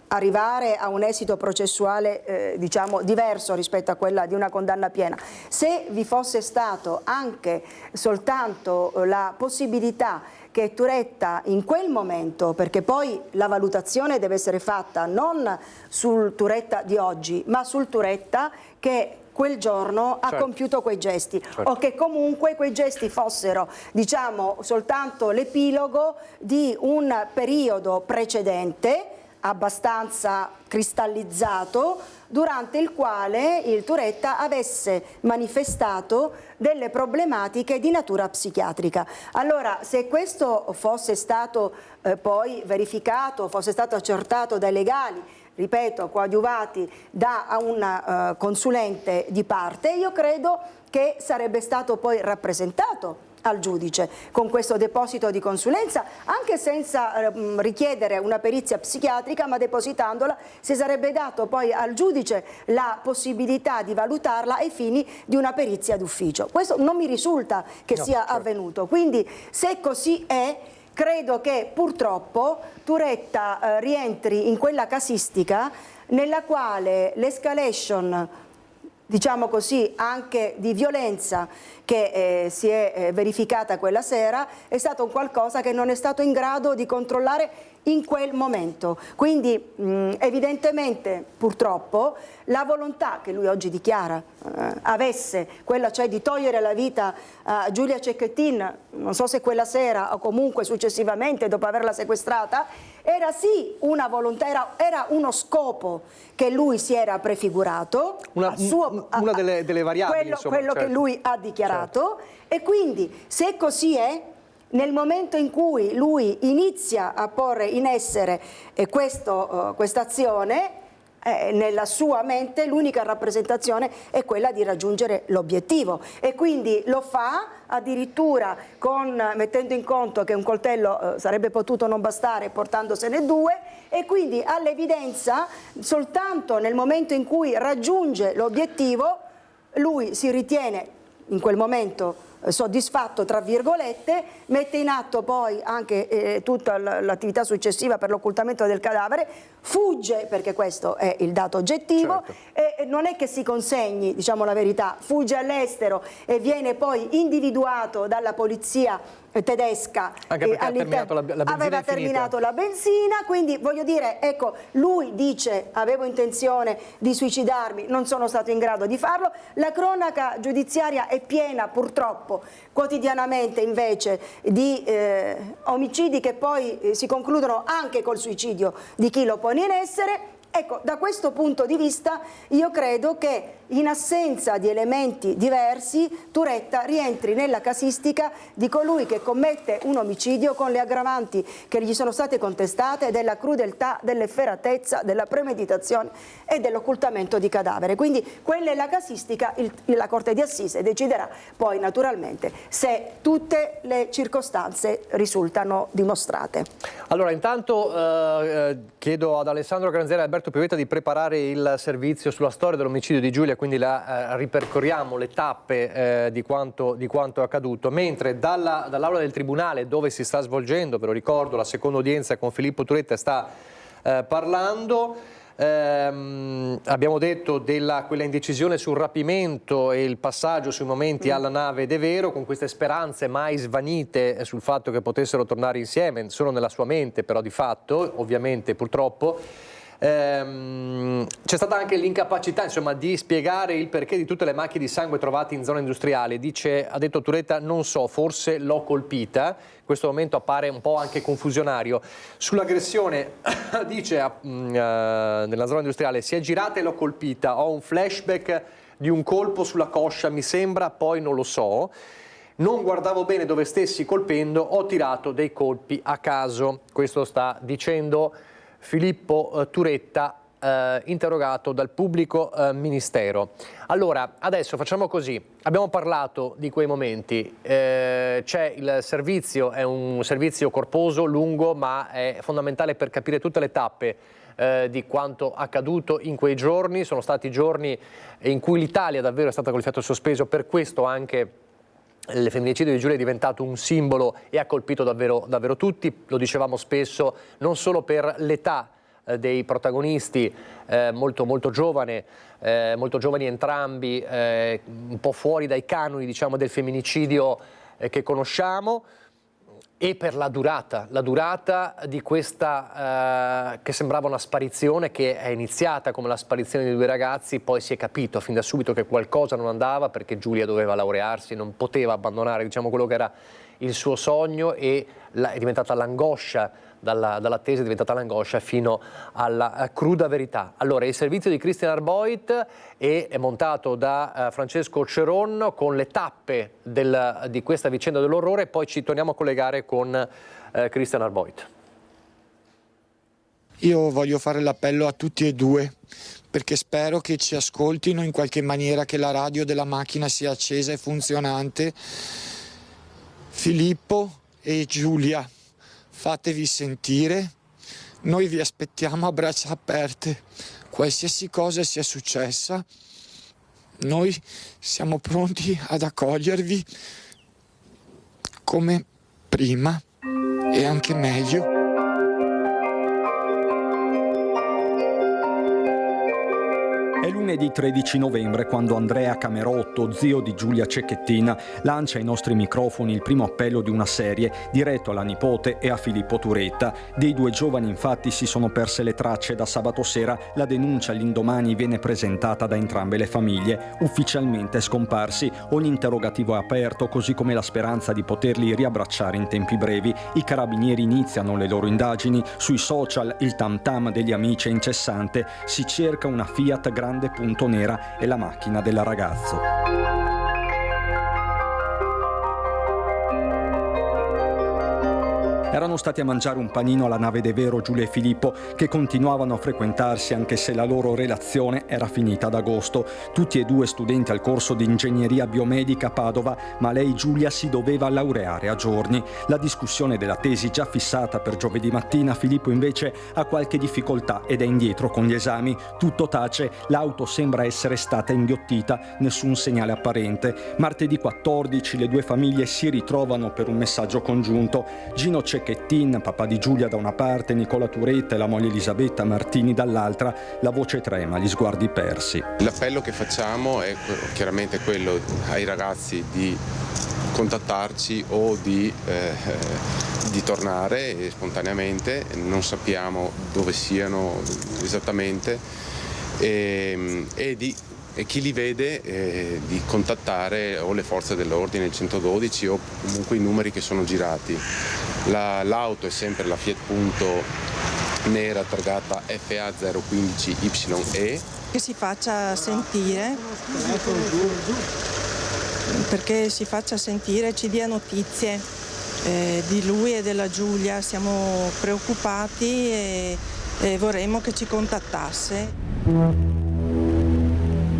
arrivare a un esito processuale diciamo diverso rispetto a quella di una condanna piena. Se vi fosse stato anche soltanto la possibilità che Turetta in quel momento, perché poi la valutazione deve essere fatta non sul Turetta di oggi, ma sul Turetta che quel giorno ha compiuto quei gesti, o che comunque quei gesti fossero, diciamo, soltanto l'epilogo di un periodo precedente abbastanza cristallizzato, durante il quale il Turetta avesse manifestato delle problematiche di natura psichiatrica. Allora, se questo fosse stato poi verificato, fosse stato accertato dai legali, ripeto, coadiuvati da una consulente di parte, io credo che sarebbe stato poi rappresentato al giudice con questo deposito di consulenza, anche senza richiedere una perizia psichiatrica, ma depositandola si sarebbe dato poi al giudice la possibilità di valutarla ai fini di una perizia d'ufficio. Questo non mi risulta che sia avvenuto, quindi se così è, credo che purtroppo Turetta rientri in quella casistica nella quale l'escalation, diciamo così, anche di violenza che si è verificata quella sera è stato un qualcosa che non è stato in grado di controllare in quel momento. Quindi evidentemente, purtroppo, la volontà che lui oggi dichiara avesse, quella cioè di togliere la vita a Giulia Cecchettin, non so se quella sera o comunque successivamente dopo averla sequestrata, era sì una volontà, era uno scopo che lui si era prefigurato, una delle variabili, insomma, quello che lui ha dichiarato, e quindi se così è, nel momento in cui lui inizia a porre in essere questa azione, nella sua mente l'unica rappresentazione è quella di raggiungere l'obiettivo, e quindi lo fa addirittura mettendo in conto che un coltello sarebbe potuto non bastare, portandosene 2, e quindi all'evidenza soltanto nel momento in cui raggiunge l'obiettivo lui si ritiene in quel momento soddisfatto, tra virgolette, mette in atto poi anche tutta l'attività successiva per l'occultamento del cadavere, fugge, perché questo è il dato oggettivo, e non è che si consegni, diciamo la verità, fugge all'estero e viene poi individuato dalla polizia tedesca, anche perché aveva terminato la benzina, quindi voglio dire, ecco, lui dice avevo intenzione di suicidarmi, non sono stato in grado di farlo. La cronaca giudiziaria è piena purtroppo quotidianamente invece di omicidi che poi si concludono anche col suicidio di chi lo pone in essere. Ecco, da questo punto di vista io credo che in assenza di elementi diversi Turetta rientri nella casistica di colui che commette un omicidio con le aggravanti che gli sono state contestate della crudeltà, dell'efferatezza, della premeditazione e dell'occultamento di cadavere. Quindi quella è la casistica, la Corte di Assise deciderà poi naturalmente se tutte le circostanze risultano dimostrate. Allora, intanto chiedo ad Alessandro Granzera e Alberto Pivetta di preparare il servizio sulla storia dell'omicidio di Giulia, quindi ripercorriamo le tappe di quanto è accaduto, mentre dall'aula del Tribunale dove si sta svolgendo, ve lo ricordo, la seconda udienza con Filippo Turetta sta parlando. Abbiamo detto quella indecisione sul rapimento e il passaggio sui momenti alla nave De Vero, con queste speranze mai svanite sul fatto che potessero tornare insieme, solo nella sua mente però di fatto, ovviamente purtroppo. C'è stata anche l'incapacità, insomma, di spiegare il perché di tutte le macchie di sangue trovate in zona industriale. Ha detto Turetta, non so, forse l'ho colpita. In questo momento appare un po' anche confusionario. Sull'aggressione dice nella zona industriale, si è girata e l'ho colpita, ho un flashback di un colpo sulla coscia, mi sembra, poi non lo so. Non guardavo bene dove stessi colpendo, ho tirato dei colpi a caso. Questo sta dicendo Filippo Turetta, interrogato dal pubblico ministero. Allora, adesso facciamo così, abbiamo parlato di quei momenti, c'è il servizio, è un servizio corposo, lungo, ma è fondamentale per capire tutte le tappe di quanto accaduto in quei giorni. Sono stati giorni in cui l'Italia davvero è stata col fiato sospeso, per questo anche il femminicidio di Giulia è diventato un simbolo e ha colpito davvero tutti, lo dicevamo spesso, non solo per l'età dei protagonisti, molto giovani entrambi, un po' fuori dai canoni, diciamo, del femminicidio che conosciamo, e per la durata di questa che sembrava una sparizione, che è iniziata come la sparizione di 2 ragazzi, poi si è capito fin da subito che qualcosa non andava, perché Giulia doveva laurearsi, non poteva abbandonare, diciamo, quello che era il suo sogno, e è diventata l'angoscia dall'attesa è diventata l'angoscia fino alla cruda verità. Allora, il servizio di Christian Arboit è montato da Francesco Ceron con le tappe di questa vicenda dell'orrore, poi ci torniamo a collegare con Christian Arboit. Io voglio fare l'appello a tutti e due, perché spero che ci ascoltino in qualche maniera, che la radio della macchina sia accesa e funzionante. Filippo e Giulia, fatevi sentire, noi vi aspettiamo a braccia aperte. Qualsiasi cosa sia successa, noi siamo pronti ad accogliervi come prima e anche meglio. È lunedì 13 novembre quando Andrea Camerotto, zio di Giulia Cecchettin, lancia ai nostri microfoni il primo appello di una serie diretto alla nipote e a Filippo Turetta. Dei due giovani infatti si sono perse le tracce da sabato sera. La denuncia all'indomani viene presentata da entrambe le famiglie. Ufficialmente scomparsi, ogni interrogativo è aperto, così come la speranza di poterli riabbracciare in tempi brevi. I carabinieri iniziano le loro indagini. Sui social il tam tam degli amici è incessante. Si cerca una Fiat Grande punto nera e la macchina del ragazzo. Erano stati a mangiare un panino alla nave De Vero Giulia e Filippo, che continuavano a frequentarsi anche se la loro relazione era finita ad agosto. Tutti e due studenti al corso di ingegneria biomedica a Padova, ma lei, Giulia, si doveva laureare a giorni. La discussione della tesi già fissata per giovedì mattina, Filippo invece ha qualche difficoltà ed è indietro con gli esami. Tutto tace, l'auto sembra essere stata inghiottita, nessun segnale apparente. Martedì 14 le due famiglie si ritrovano per un messaggio congiunto. Gino Cecchettin, papà di Giulia da una parte, Nicola Turetta e la moglie Elisabetta Martini dall'altra, la voce trema, gli sguardi persi. L'appello che facciamo è chiaramente quello ai ragazzi di contattarci o di tornare spontaneamente, non sappiamo dove siano esattamente, e chi li vede di contattare o le forze dell'ordine, il 112 o comunque i numeri che sono girati. L'auto è sempre la Fiat Punto nera targata FA015YE. Che si faccia sentire, perché si faccia sentire, ci dia notizie di lui e della Giulia. Siamo preoccupati e vorremmo che ci contattasse.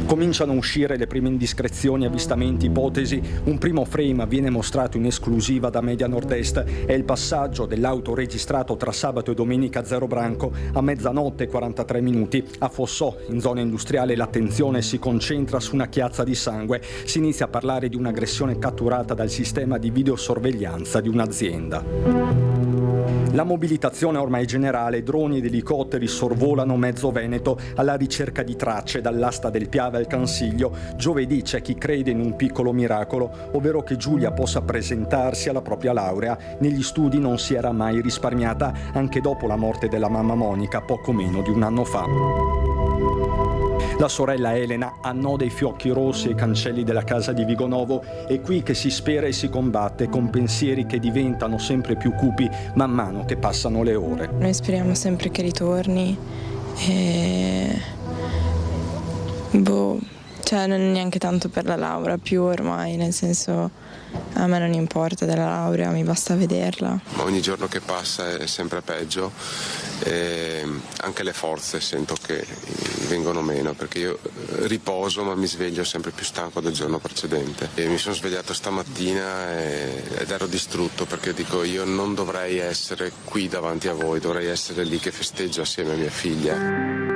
Cominciano a uscire le prime indiscrezioni, avvistamenti, ipotesi. Un primo frame viene mostrato in esclusiva da Media Nord-Est. È il passaggio dell'auto registrato tra sabato e domenica a Zero Branco a mezzanotte e 43 minuti. A Fossò, in zona industriale, l'attenzione si concentra su una chiazza di sangue. Si inizia a parlare di un'aggressione catturata dal sistema di videosorveglianza di un'azienda. La mobilitazione ormai generale, droni ed elicotteri sorvolano mezzo Veneto alla ricerca di tracce dall'asta del Piave al Cansiglio. Giovedì c'è chi crede in un piccolo miracolo, ovvero che Giulia possa presentarsi alla propria laurea. Negli studi non si era mai risparmiata, anche dopo la morte della mamma Monica, poco meno di un anno fa. La sorella Elena annoda i fiocchi rossi ai cancelli della casa di Vigonovo. È qui che si spera e si combatte, con pensieri che diventano sempre più cupi man mano che passano le ore. Noi speriamo sempre che ritorni e cioè non è neanche tanto per la laurea, più ormai, nel senso, a me non importa della laurea, mi basta vederla. Ogni giorno che passa è sempre peggio e anche le forze sento che vengono meno, perché io riposo ma mi sveglio sempre più stanco del giorno precedente. E mi sono svegliato stamattina ed ero distrutto, perché dico, io non dovrei essere qui davanti a voi, dovrei essere lì che festeggio assieme a mia figlia.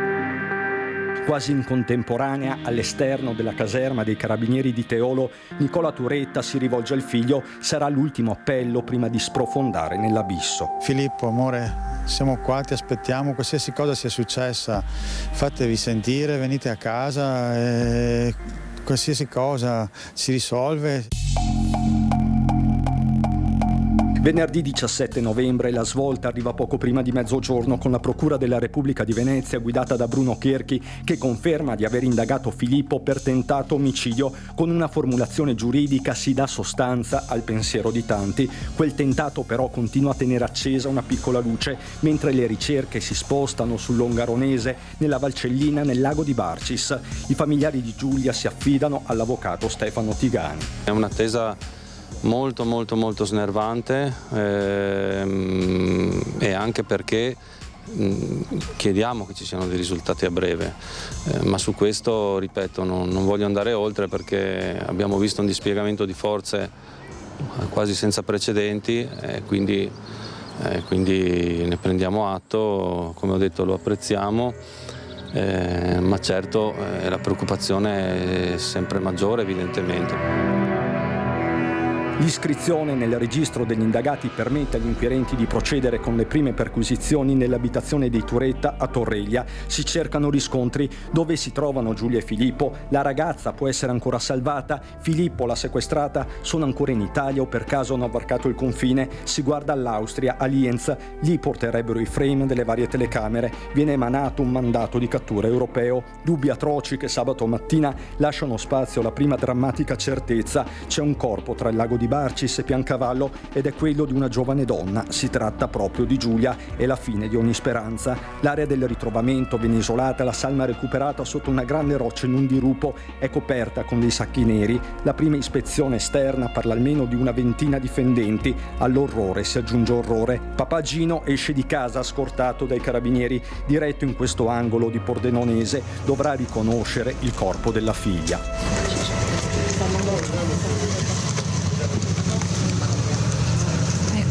Quasi in contemporanea, all'esterno della caserma dei Carabinieri di Teolo, Nicola Turetta si rivolge al figlio. Sarà l'ultimo appello prima di sprofondare nell'abisso. Filippo, amore, siamo qua, ti aspettiamo, qualsiasi cosa sia successa, fatevi sentire, venite a casa e qualsiasi cosa si risolve. Venerdì 17 novembre la svolta arriva poco prima di mezzogiorno con la Procura della Repubblica di Venezia guidata da Bruno Cherchi che conferma di aver indagato Filippo per tentato omicidio. Con una formulazione giuridica si dà sostanza al pensiero di tanti. Quel tentato però continua a tenere accesa una piccola luce mentre le ricerche si spostano sul Longaronese, nella Valcellina, nel lago di Barcis. I familiari di Giulia si affidano all'avvocato Stefano Tigani. È un'attesa molto snervante e anche perché chiediamo che ci siano dei risultati a breve, ma su questo, ripeto, non voglio andare oltre perché abbiamo visto un dispiegamento di forze quasi senza precedenti, quindi ne prendiamo atto, come ho detto lo apprezziamo, ma certo la preoccupazione è sempre maggiore evidentemente. L'iscrizione nel registro degli indagati permette agli inquirenti di procedere con le prime perquisizioni nell'abitazione dei Turetta a Torreglia. Si cercano riscontri dove si trovano Giulia e Filippo. La ragazza può essere ancora salvata, Filippo, la sequestrata, sono ancora in Italia o per caso hanno varcato il confine. Si guarda all'Austria, a Lienz, lì porterebbero i frame delle varie telecamere. Viene emanato un mandato di cattura europeo. Dubbi atroci che sabato mattina lasciano spazio alla prima drammatica certezza. C'è un corpo tra il lago di Barcis e Piancavallo ed è quello di una giovane donna. Si tratta proprio di Giulia, è la fine di ogni speranza. L'area del ritrovamento viene isolata, la salma recuperata sotto una grande roccia in un dirupo è coperta con dei sacchi neri. La prima ispezione esterna parla almeno di una ventina di fendenti. All'orrore si aggiunge orrore. Papà Gino esce di casa scortato dai carabinieri. Diretto in questo angolo di Pordenonese dovrà riconoscere il corpo della figlia.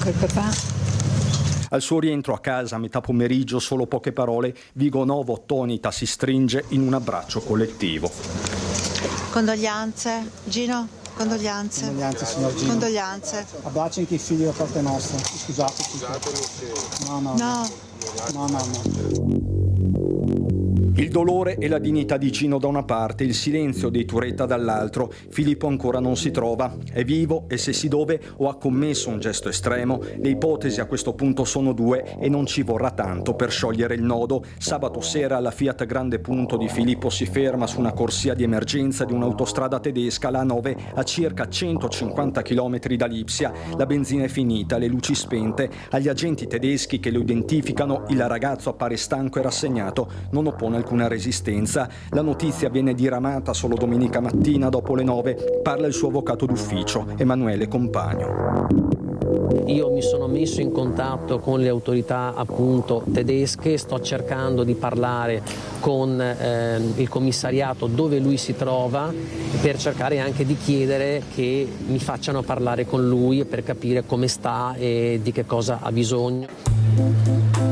Il papà. Al suo rientro a casa a metà pomeriggio, solo poche parole, Vigo Novo attonita si stringe in un abbraccio collettivo. Condoglianze, Gino, condoglianze. Condoglianze, signor Gino. Condoglianze. Abbracci anche i figli da parte nostra. Scusateci. No. Il dolore e la dignità di Gino da una parte, il silenzio dei Turetta dall'altro. Filippo ancora non si trova, è vivo e se sì dove o ha commesso un gesto estremo. Le ipotesi a questo punto sono due e non ci vorrà tanto per sciogliere il nodo. Sabato sera la Fiat Grande Punto di Filippo si ferma su una corsia di emergenza di un'autostrada tedesca, la A9, a circa 150 km da Lipsia. La benzina è finita, le luci spente. Agli agenti tedeschi che lo identificano, il ragazzo appare stanco e rassegnato, non oppone alcuna resistenza. La notizia viene diramata solo domenica mattina dopo le 9. Parla il suo avvocato d'ufficio, Emanuele Compagno. Io mi sono messo in contatto con le autorità appunto tedesche, sto cercando di parlare con il commissariato dove lui si trova per cercare anche di chiedere che mi facciano parlare con lui per capire come sta e di che cosa ha bisogno.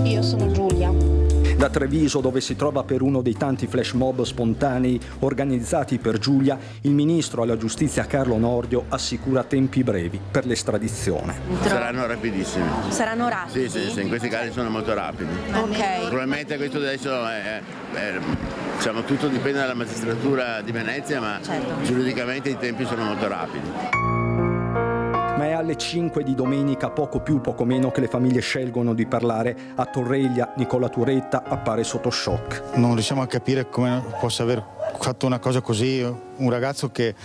Io sono Giulia. Da Treviso, dove si trova per uno dei tanti flash mob spontanei organizzati per Giulia, il ministro alla giustizia Carlo Nordio assicura tempi brevi per l'estradizione. Saranno rapidissimi. Saranno rapidi? Sì, in questi casi sono molto rapidi. Ok. Probabilmente questo adesso diciamo, tutto dipende dalla magistratura di Venezia, ma giuridicamente i tempi sono molto rapidi. Ma è alle 5 di domenica, poco più, poco meno, che le famiglie scelgono di parlare. A Torreglia, Nicola Turetta appare sotto shock. Non riusciamo a capire come possa aver fatto una cosa così. Un ragazzo che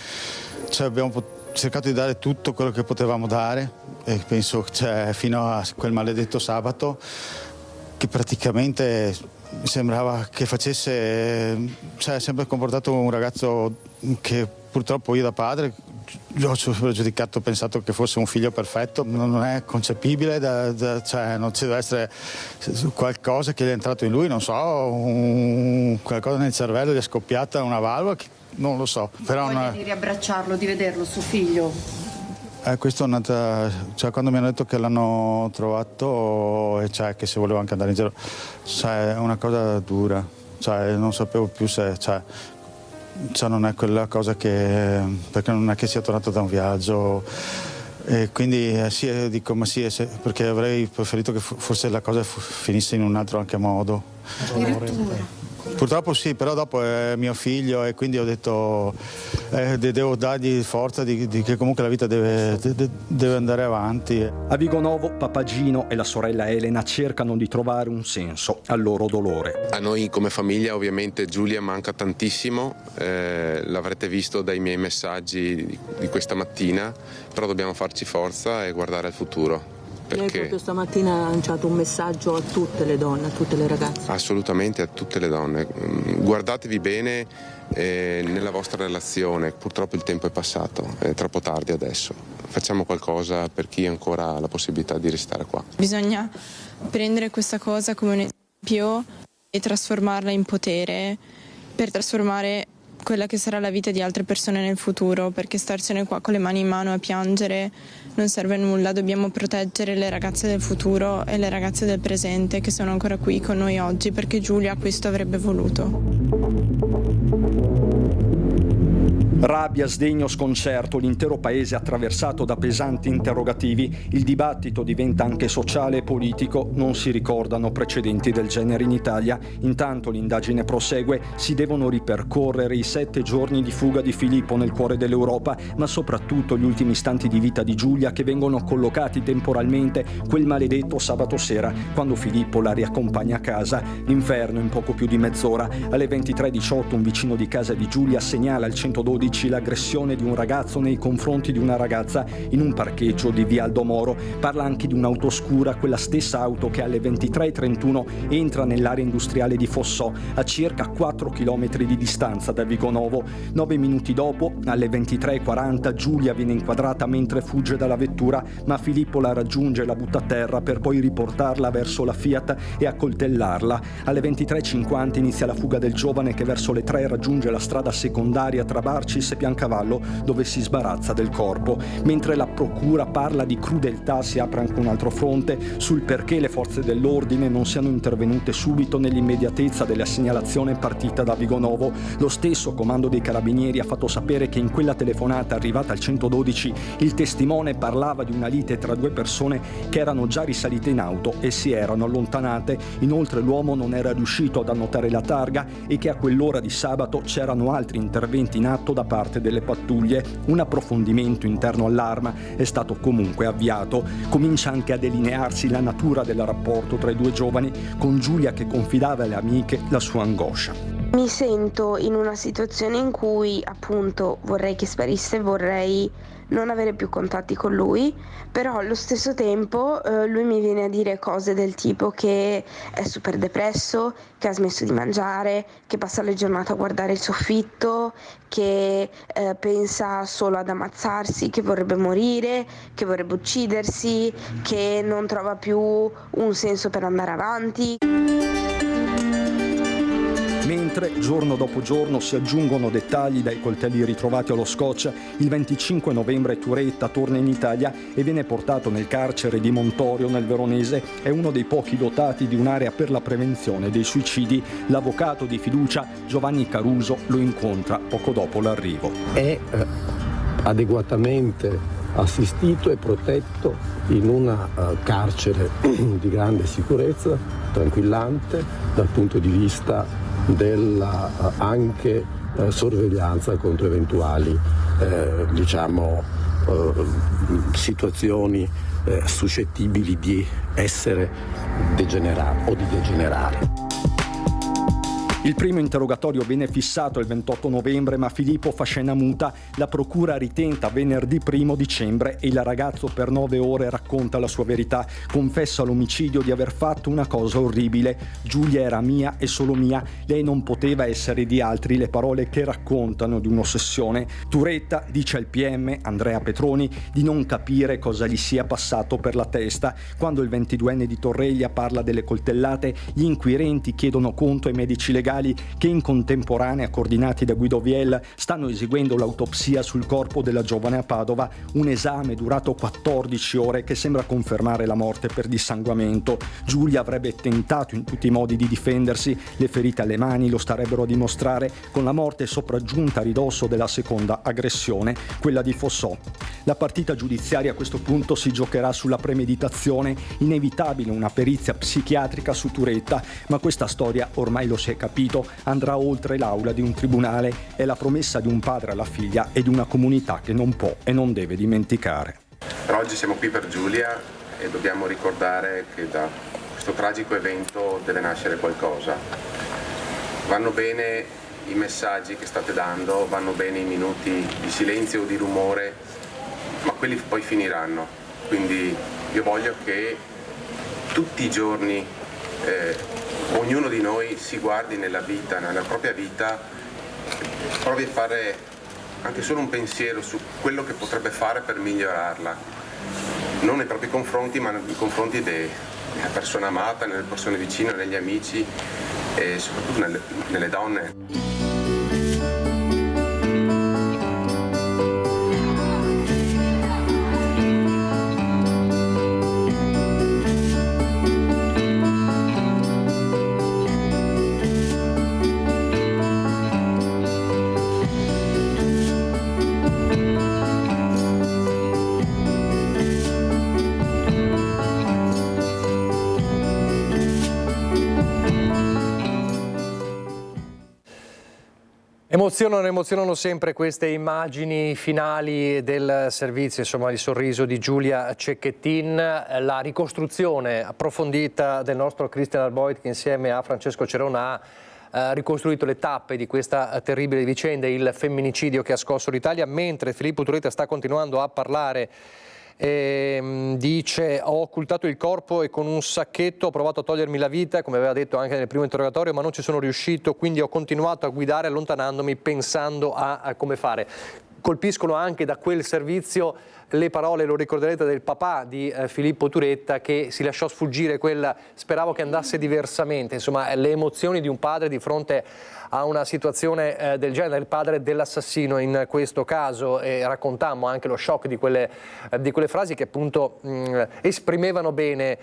abbiamo cercato di dare tutto quello che potevamo dare, e penso fino a quel maledetto sabato, che praticamente sembrava che facesse, ha sempre comportato un ragazzo che purtroppo io da padre ho giudicato, pensato che fosse un figlio perfetto. Non è concepibile, non ci deve essere qualcosa che gli è entrato in lui, non so, qualcosa nel cervello, gli è scoppiata una valvola, non lo so. Però voglia di riabbracciarlo, di vederlo, suo figlio. Questo è nata, quando mi hanno detto che l'hanno trovato e che se voleva anche andare in giro, è una cosa dura, non sapevo più se... non è quella cosa che, perché non è che sia tornato da un viaggio, e quindi dico ma sì, perché avrei preferito che forse la cosa finisse in un altro anche modo. Addirittura. Purtroppo sì, però dopo è mio figlio e quindi ho detto devo dargli forza di che comunque la vita deve andare avanti. A Vigonovo Papagino e la sorella Elena cercano di trovare un senso al loro dolore. A noi come famiglia ovviamente Giulia manca tantissimo, l'avrete visto dai miei messaggi di questa mattina, però dobbiamo farci forza e guardare al futuro. Lei proprio stamattina ha lanciato un messaggio a tutte le donne, a tutte le ragazze. Assolutamente a tutte le donne. Guardatevi bene nella vostra relazione, purtroppo il tempo è passato, è troppo tardi adesso. Facciamo qualcosa per chi ancora ha la possibilità di restare qua. Bisogna prendere questa cosa come un esempio e trasformarla in potere per trasformare quella che sarà la vita di altre persone nel futuro, perché starsene qua con le mani in mano a piangere non serve a nulla. Dobbiamo proteggere le ragazze del futuro e le ragazze del presente che sono ancora qui con noi oggi, perché Giulia questo avrebbe voluto. Rabbia, sdegno, sconcerto, l'intero paese attraversato da pesanti interrogativi, il dibattito diventa anche sociale e politico, non si ricordano precedenti del genere in Italia. Intanto l'indagine prosegue, si devono ripercorrere i 7 giorni di fuga di Filippo nel cuore dell'Europa, ma soprattutto gli ultimi istanti di vita di Giulia che vengono collocati temporalmente quel maledetto sabato sera, quando Filippo la riaccompagna a casa. L'inferno in poco più di mezz'ora. Alle 23:18 un vicino di casa di Giulia segnala al 112 l'aggressione di un ragazzo nei confronti di una ragazza in un parcheggio di via Aldo Moro. Parla anche di un'auto oscura, quella stessa auto che alle 23:31 entra nell'area industriale di Fossò, a circa 4 chilometri di distanza da Vigonovo. 9 minuti dopo, alle 23:40, Giulia viene inquadrata mentre fugge dalla vettura, ma Filippo la raggiunge e la butta a terra per poi riportarla verso la Fiat e accoltellarla. Alle 23:50 inizia la fuga del giovane che verso le 3 raggiunge la strada secondaria tra Barcis e Piancavallo, dove si sbarazza del corpo. Mentre la procura parla di crudeltà, si apre anche un altro fronte sul perché le forze dell'ordine non siano intervenute subito nell'immediatezza della segnalazione partita da Vigonovo. Lo stesso comando dei carabinieri ha fatto sapere che in quella telefonata arrivata al 112 il testimone parlava di una lite tra 2 persone che erano già risalite in auto e si erano allontanate. Inoltre l'uomo non era riuscito ad annotare la targa e che a quell'ora di sabato c'erano altri interventi in atto da parte delle pattuglie. Un approfondimento interno all'arma è stato comunque avviato. Comincia anche a delinearsi la natura del rapporto tra i 2 giovani, con Giulia che confidava alle amiche la sua angoscia. Mi sento in una situazione in cui appunto vorrei che sparisse, vorrei non avere più contatti con lui, però allo stesso tempo lui mi viene a dire cose del tipo che è super depresso, che ha smesso di mangiare, che passa le giornate a guardare il soffitto, che pensa solo ad ammazzarsi, che vorrebbe morire, che vorrebbe uccidersi, che non trova più un senso per andare avanti. Mentre giorno dopo giorno si aggiungono dettagli dai coltelli ritrovati allo Scotch, il 25 novembre Turetta torna in Italia e viene portato nel carcere di Montorio nel Veronese. È uno dei pochi dotati di un'area per la prevenzione dei suicidi. L'avvocato di fiducia Giovanni Caruso lo incontra poco dopo l'arrivo. È adeguatamente assistito e protetto in una carcere di grande sicurezza, tranquillante dal punto di vista della anche sorveglianza contro eventuali situazioni suscettibili di essere degenerate o di degenerare. Il primo interrogatorio viene fissato il 28 novembre, ma Filippo fa scena muta. La procura ritenta venerdì 1 dicembre e il ragazzo per 9 ore racconta la sua verità. Confessa l'omicidio di aver fatto una cosa orribile. Giulia era mia e solo mia. Lei non poteva essere di altri, le parole che raccontano di un'ossessione. Turetta dice al PM Andrea Petroni di non capire cosa gli sia passato per la testa. Quando il 22enne di Torreglia parla delle coltellate, gli inquirenti chiedono conto ai medici legali che in contemporanea, coordinati da Guido Viel, stanno eseguendo l'autopsia sul corpo della giovane a Padova, un esame durato 14 ore che sembra confermare la morte per dissanguamento. Giulia avrebbe tentato in tutti i modi di difendersi, le ferite alle mani lo starebbero a dimostrare, con la morte sopraggiunta a ridosso della seconda aggressione, quella di Fossò. La partita giudiziaria a questo punto si giocherà sulla premeditazione, inevitabile una perizia psichiatrica su Turetta, ma questa storia ormai lo si è capito, sentito andrà oltre l'aula di un tribunale e la promessa di un padre alla figlia e di una comunità che non può e non deve dimenticare. Però oggi siamo qui per Giulia e dobbiamo ricordare che da questo tragico evento deve nascere qualcosa. Vanno bene i messaggi che state dando, vanno bene i minuti di silenzio o di rumore, ma quelli poi finiranno. Quindi io voglio che tutti i giorni ognuno di noi si guardi nella vita, nella propria vita, provi a fare anche solo un pensiero su quello che potrebbe fare per migliorarla, non nei propri confronti ma nei confronti della persona amata, nelle persone vicine, negli amici e soprattutto nelle donne. Emozionano sempre queste immagini finali del servizio, insomma il sorriso di Giulia Cecchettin, la ricostruzione approfondita del nostro Christian Arboit che insieme a Francesco Cerona ha ricostruito le tappe di questa terribile vicenda, il femminicidio che ha scosso l'Italia, mentre Filippo Turetta sta continuando a parlare. Dice: ho occultato il corpo e con un sacchetto ho provato a togliermi la vita, come aveva detto anche nel primo interrogatorio, ma non ci sono riuscito, quindi ho continuato a guidare allontanandomi pensando a come fare. Colpiscono anche da quel servizio le parole, lo ricorderete, del papà di Filippo Turetta che si lasciò sfuggire quella speravo che andasse diversamente, insomma le emozioni di un padre di fronte a una situazione del genere, il padre dell'assassino in questo caso, e raccontammo anche lo shock di quelle frasi che appunto esprimevano bene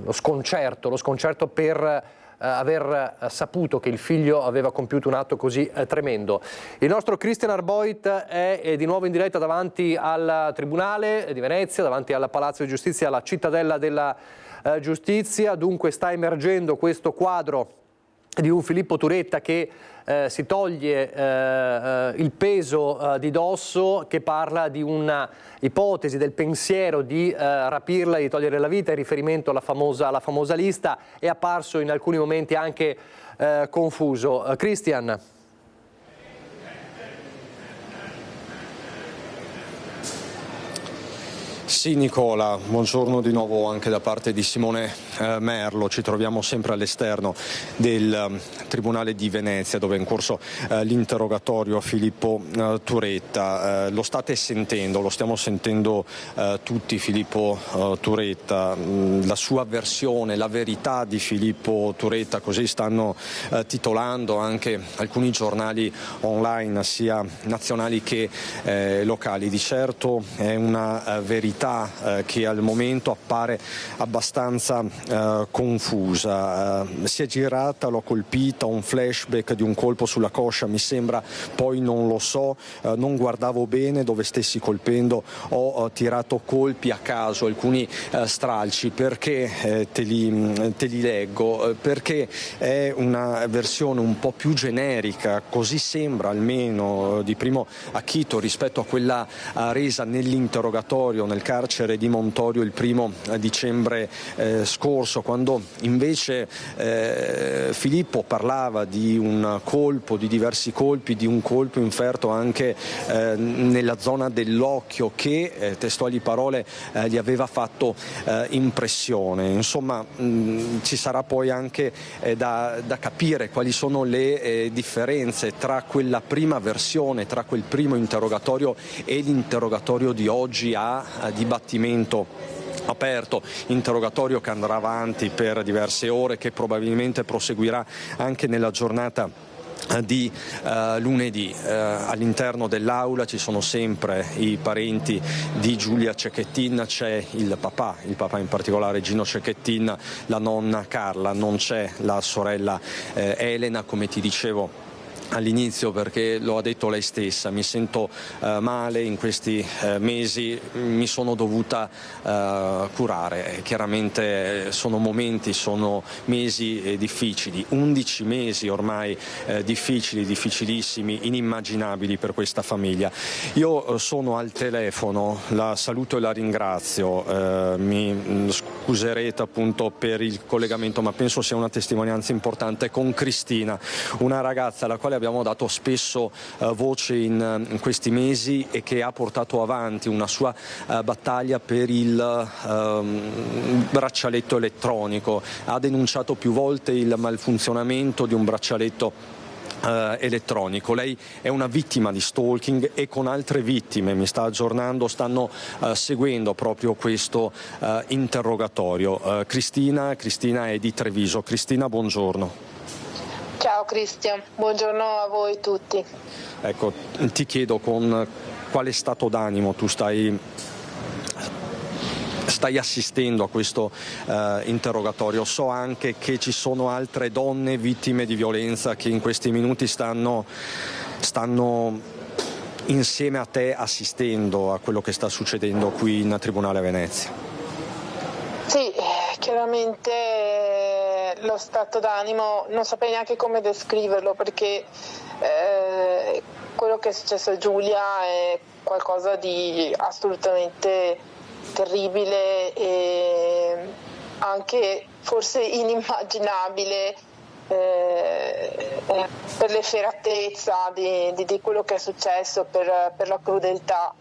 lo sconcerto per aver saputo che il figlio aveva compiuto un atto così tremendo. Il nostro Christian Arboit è di nuovo in diretta davanti al Tribunale di Venezia, davanti al Palazzo di Giustizia, alla cittadella della giustizia. Dunque sta emergendo questo quadro di un Filippo Turetta che si toglie il peso di dosso, che parla di una ipotesi del pensiero di rapirla e di togliere la vita in riferimento alla famosa lista. È apparso in alcuni momenti anche confuso. Christian. Sì Nicola, buongiorno di nuovo anche da parte di Simone Merlo. Ci troviamo sempre all'esterno del Tribunale di Venezia dove è in corso l'interrogatorio a Filippo Turetta. Lo state sentendo, lo stiamo sentendo tutti. Filippo Turetta, la sua versione, la verità di Filippo Turetta, così stanno titolando anche alcuni giornali online sia nazionali che locali. Di certo è una verità che al momento appare abbastanza confusa. Si è girata, l'ho colpita, un flashback di un colpo sulla coscia, mi sembra, poi non lo so, non guardavo bene dove stessi colpendo, ho tirato colpi a caso, alcuni stralci. Perché te li leggo? Perché è una versione un po' più generica, così sembra almeno di primo acchito rispetto a quella resa nell'interrogatorio nel carcere di Montorio il 1° dicembre scorso, quando invece Filippo parlava di un colpo, di diversi colpi, di un colpo inferto anche nella zona dell'occhio che, testuali parole, gli aveva fatto impressione. Insomma, ci sarà poi anche da capire quali sono le differenze tra quella prima versione, tra quel primo interrogatorio e l'interrogatorio di oggi a dibattimento aperto, interrogatorio che andrà avanti per diverse ore, che probabilmente proseguirà anche nella giornata di lunedì. All'interno dell'aula ci sono sempre i parenti di Giulia Cecchettin, c'è il papà in particolare Gino Cecchettin, la nonna Carla, non c'è la sorella Elena. Come ti dicevo all'inizio, perché lo ha detto lei stessa, mi sento male in questi mesi, mi sono dovuta curare. Chiaramente sono momenti, sono mesi difficili, 11 mesi ormai difficilissimi, inimmaginabili per questa famiglia. Io sono al telefono, la saluto e la ringrazio, mi scuserete appunto per il collegamento, ma penso sia una testimonianza importante, con Cristina, una ragazza alla quale abbiamo dato spesso voce in questi mesi e che ha portato avanti una sua battaglia per il braccialetto elettronico. Ha denunciato più volte il malfunzionamento di un braccialetto elettronico. Lei è una vittima di stalking e con altre vittime, mi sta aggiornando, stanno seguendo proprio questo interrogatorio. Cristina è di Treviso. Cristina, buongiorno. Ciao Cristian, buongiorno a voi tutti. Ecco, ti chiedo con quale stato d'animo tu stai assistendo a questo interrogatorio. So anche che ci sono altre donne vittime di violenza che in questi minuti stanno insieme a te assistendo a quello che sta succedendo qui in Tribunale a Venezia. Sì, chiaramente lo stato d'animo non saprei neanche come descriverlo, perché quello che è successo a Giulia è qualcosa di assolutamente terribile e anche forse inimmaginabile per l'efferatezza di quello che è successo, per la crudeltà.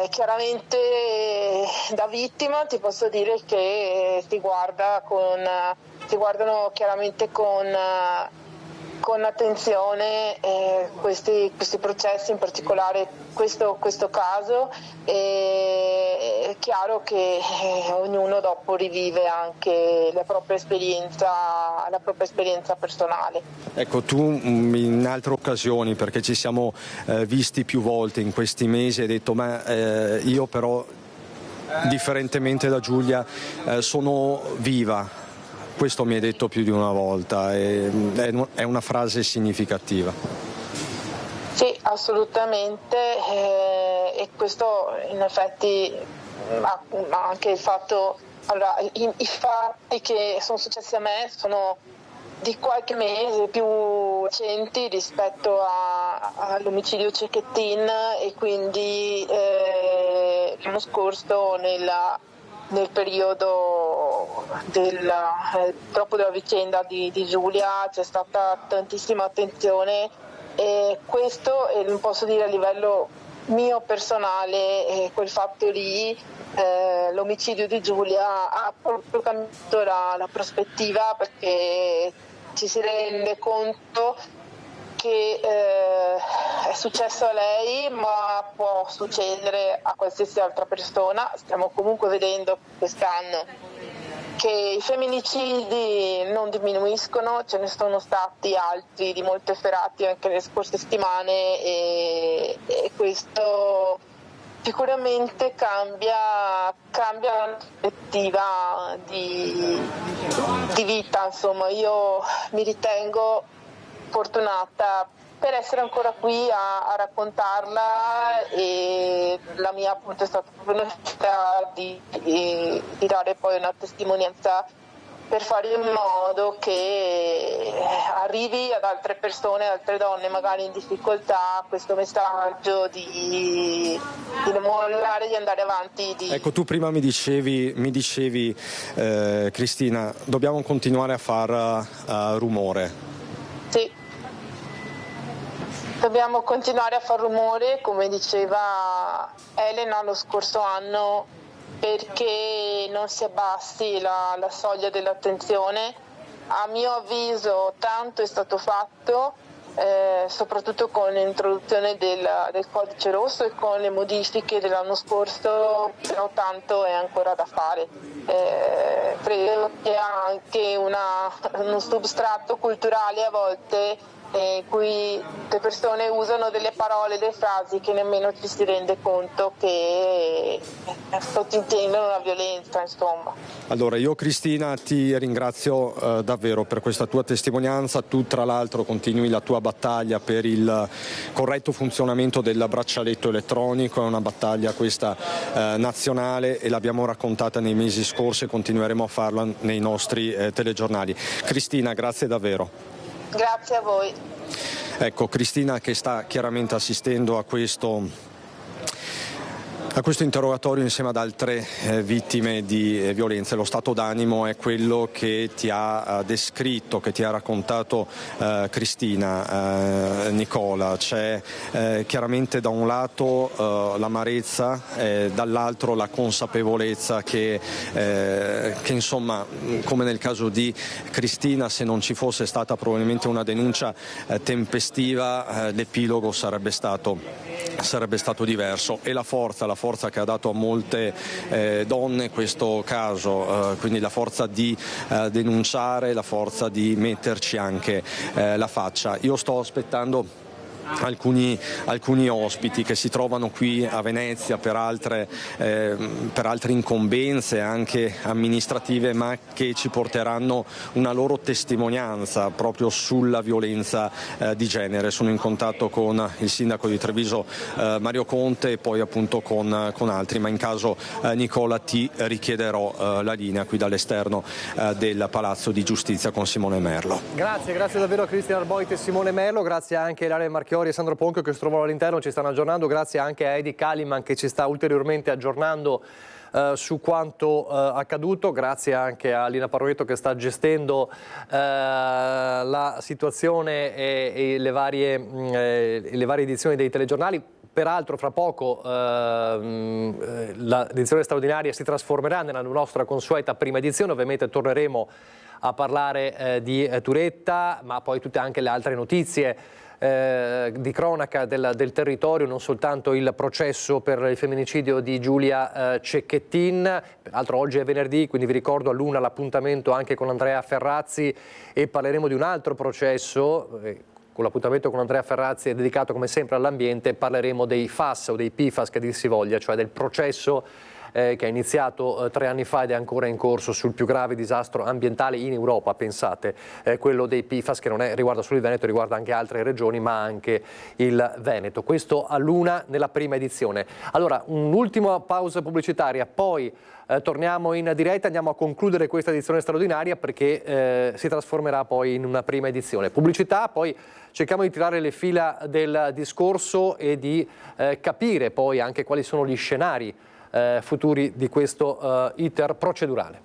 Chiaramente da vittima ti posso dire che si guardano chiaramente con attenzione questi processi, in particolare questo caso. È chiaro che ognuno dopo rivive anche la propria esperienza personale. Ecco, tu in altre occasioni, perché ci siamo visti più volte in questi mesi, hai detto ma io però, differentemente da Giulia, sono viva. Questo mi hai detto più di una volta, è una frase significativa. Sì, assolutamente, e questo in effetti anche il fatto, allora, i fatti che sono successi a me sono di qualche mese più recenti rispetto all'omicidio Cecchettin, e quindi l'anno scorso nel periodo dopo della vicenda di Giulia c'è stata tantissima attenzione, e questo, e non posso dire a livello mio personale, quel fatto lì, l'omicidio di Giulia ha proprio cambiato la prospettiva, perché ci si rende conto che è successo a lei, ma può succedere a qualsiasi altra persona. Stiamo comunque vedendo quest'anno che i femminicidi non diminuiscono, ce ne sono stati altri di molto efferati anche nelle scorse settimane, e questo sicuramente cambia la prospettiva di vita. Insomma, io mi ritengo fortunata per essere ancora qui a raccontarla, e la mia appunto è stata proprio una necessità di dare poi una testimonianza per fare in modo che arrivi ad altre persone, altre donne magari in difficoltà, questo messaggio di non mollare, di andare avanti. Ecco, tu prima mi dicevi Cristina, dobbiamo continuare a far rumore. Sì. Dobbiamo continuare a far rumore, come diceva Elena lo scorso anno, perché non si abbassi la soglia dell'attenzione. A mio avviso tanto è stato fatto, soprattutto con l'introduzione del codice rosso e con le modifiche dell'anno scorso, però tanto è ancora da fare. Credo che anche uno substrato culturale a volte cui le persone usano delle parole, delle frasi che nemmeno ci si rende conto che sottintendono la violenza, insomma. Allora, io Cristina ti ringrazio davvero per questa tua testimonianza. Tu tra l'altro continui la tua battaglia per il corretto funzionamento del braccialetto elettronico, è una battaglia questa nazionale e l'abbiamo raccontata nei mesi scorsi e continueremo a farla nei nostri telegiornali. Cristina, grazie davvero. Grazie a voi. Ecco, Cristina che sta chiaramente assistendo a questo interrogatorio insieme ad altre vittime di violenze. Lo stato d'animo è quello che ti ha descritto, che ti ha raccontato Cristina, Nicola. C'è chiaramente da un lato l'amarezza, dall'altro la consapevolezza che insomma, come nel caso di Cristina, se non ci fosse stata probabilmente una denuncia tempestiva, l'epilogo sarebbe stato diverso. E la forza che ha dato a molte donne questo caso, quindi la forza di denunciare, la forza di metterci anche la faccia. Io sto aspettando alcuni ospiti che si trovano qui a Venezia per altre incombenze anche amministrative, ma che ci porteranno una loro testimonianza proprio sulla violenza di genere. Sono in contatto con il sindaco di Treviso Mario Conte e poi appunto con altri, ma in caso Nicola ti richiederò la linea qui dall'esterno del Palazzo di Giustizia con Simone Merlo. Grazie davvero a Cristina Arboit e Simone Merlo, grazie anche a Ilaria Marchiori e Sandro Ponchio che si trovano all'interno, ci stanno aggiornando, grazie anche a Edi Kaliman che ci sta ulteriormente aggiornando su quanto accaduto, grazie anche a Lina Parroietto che sta gestendo la situazione e le varie edizioni dei telegiornali. Peraltro fra poco l'edizione straordinaria si trasformerà nella nostra consueta prima edizione, ovviamente torneremo a parlare di Turetta, ma poi tutte anche le altre notizie di cronaca del territorio, non soltanto il processo per il femminicidio di Giulia Cecchettin. Peraltro oggi è venerdì, quindi vi ricordo all'1 l'appuntamento anche con Andrea Ferrazzi e parleremo di un altro processo. Con l'appuntamento con Andrea Ferrazzi è dedicato come sempre all'ambiente, parleremo dei FAS o dei PFAS che dir si voglia, cioè del processo che è iniziato 3 anni fa ed è ancora in corso sul più grave disastro ambientale in Europa, pensate, quello dei PFAS, che non riguarda solo il Veneto, riguarda anche altre regioni, ma anche il Veneto. Questo all'1 nella prima edizione. Allora, un'ultima pausa pubblicitaria, poi torniamo in diretta, andiamo a concludere questa edizione straordinaria perché si trasformerà poi in una prima edizione. Pubblicità, poi cerchiamo di tirare le fila del discorso e di capire poi anche quali sono gli scenari futuri di questo iter procedurale.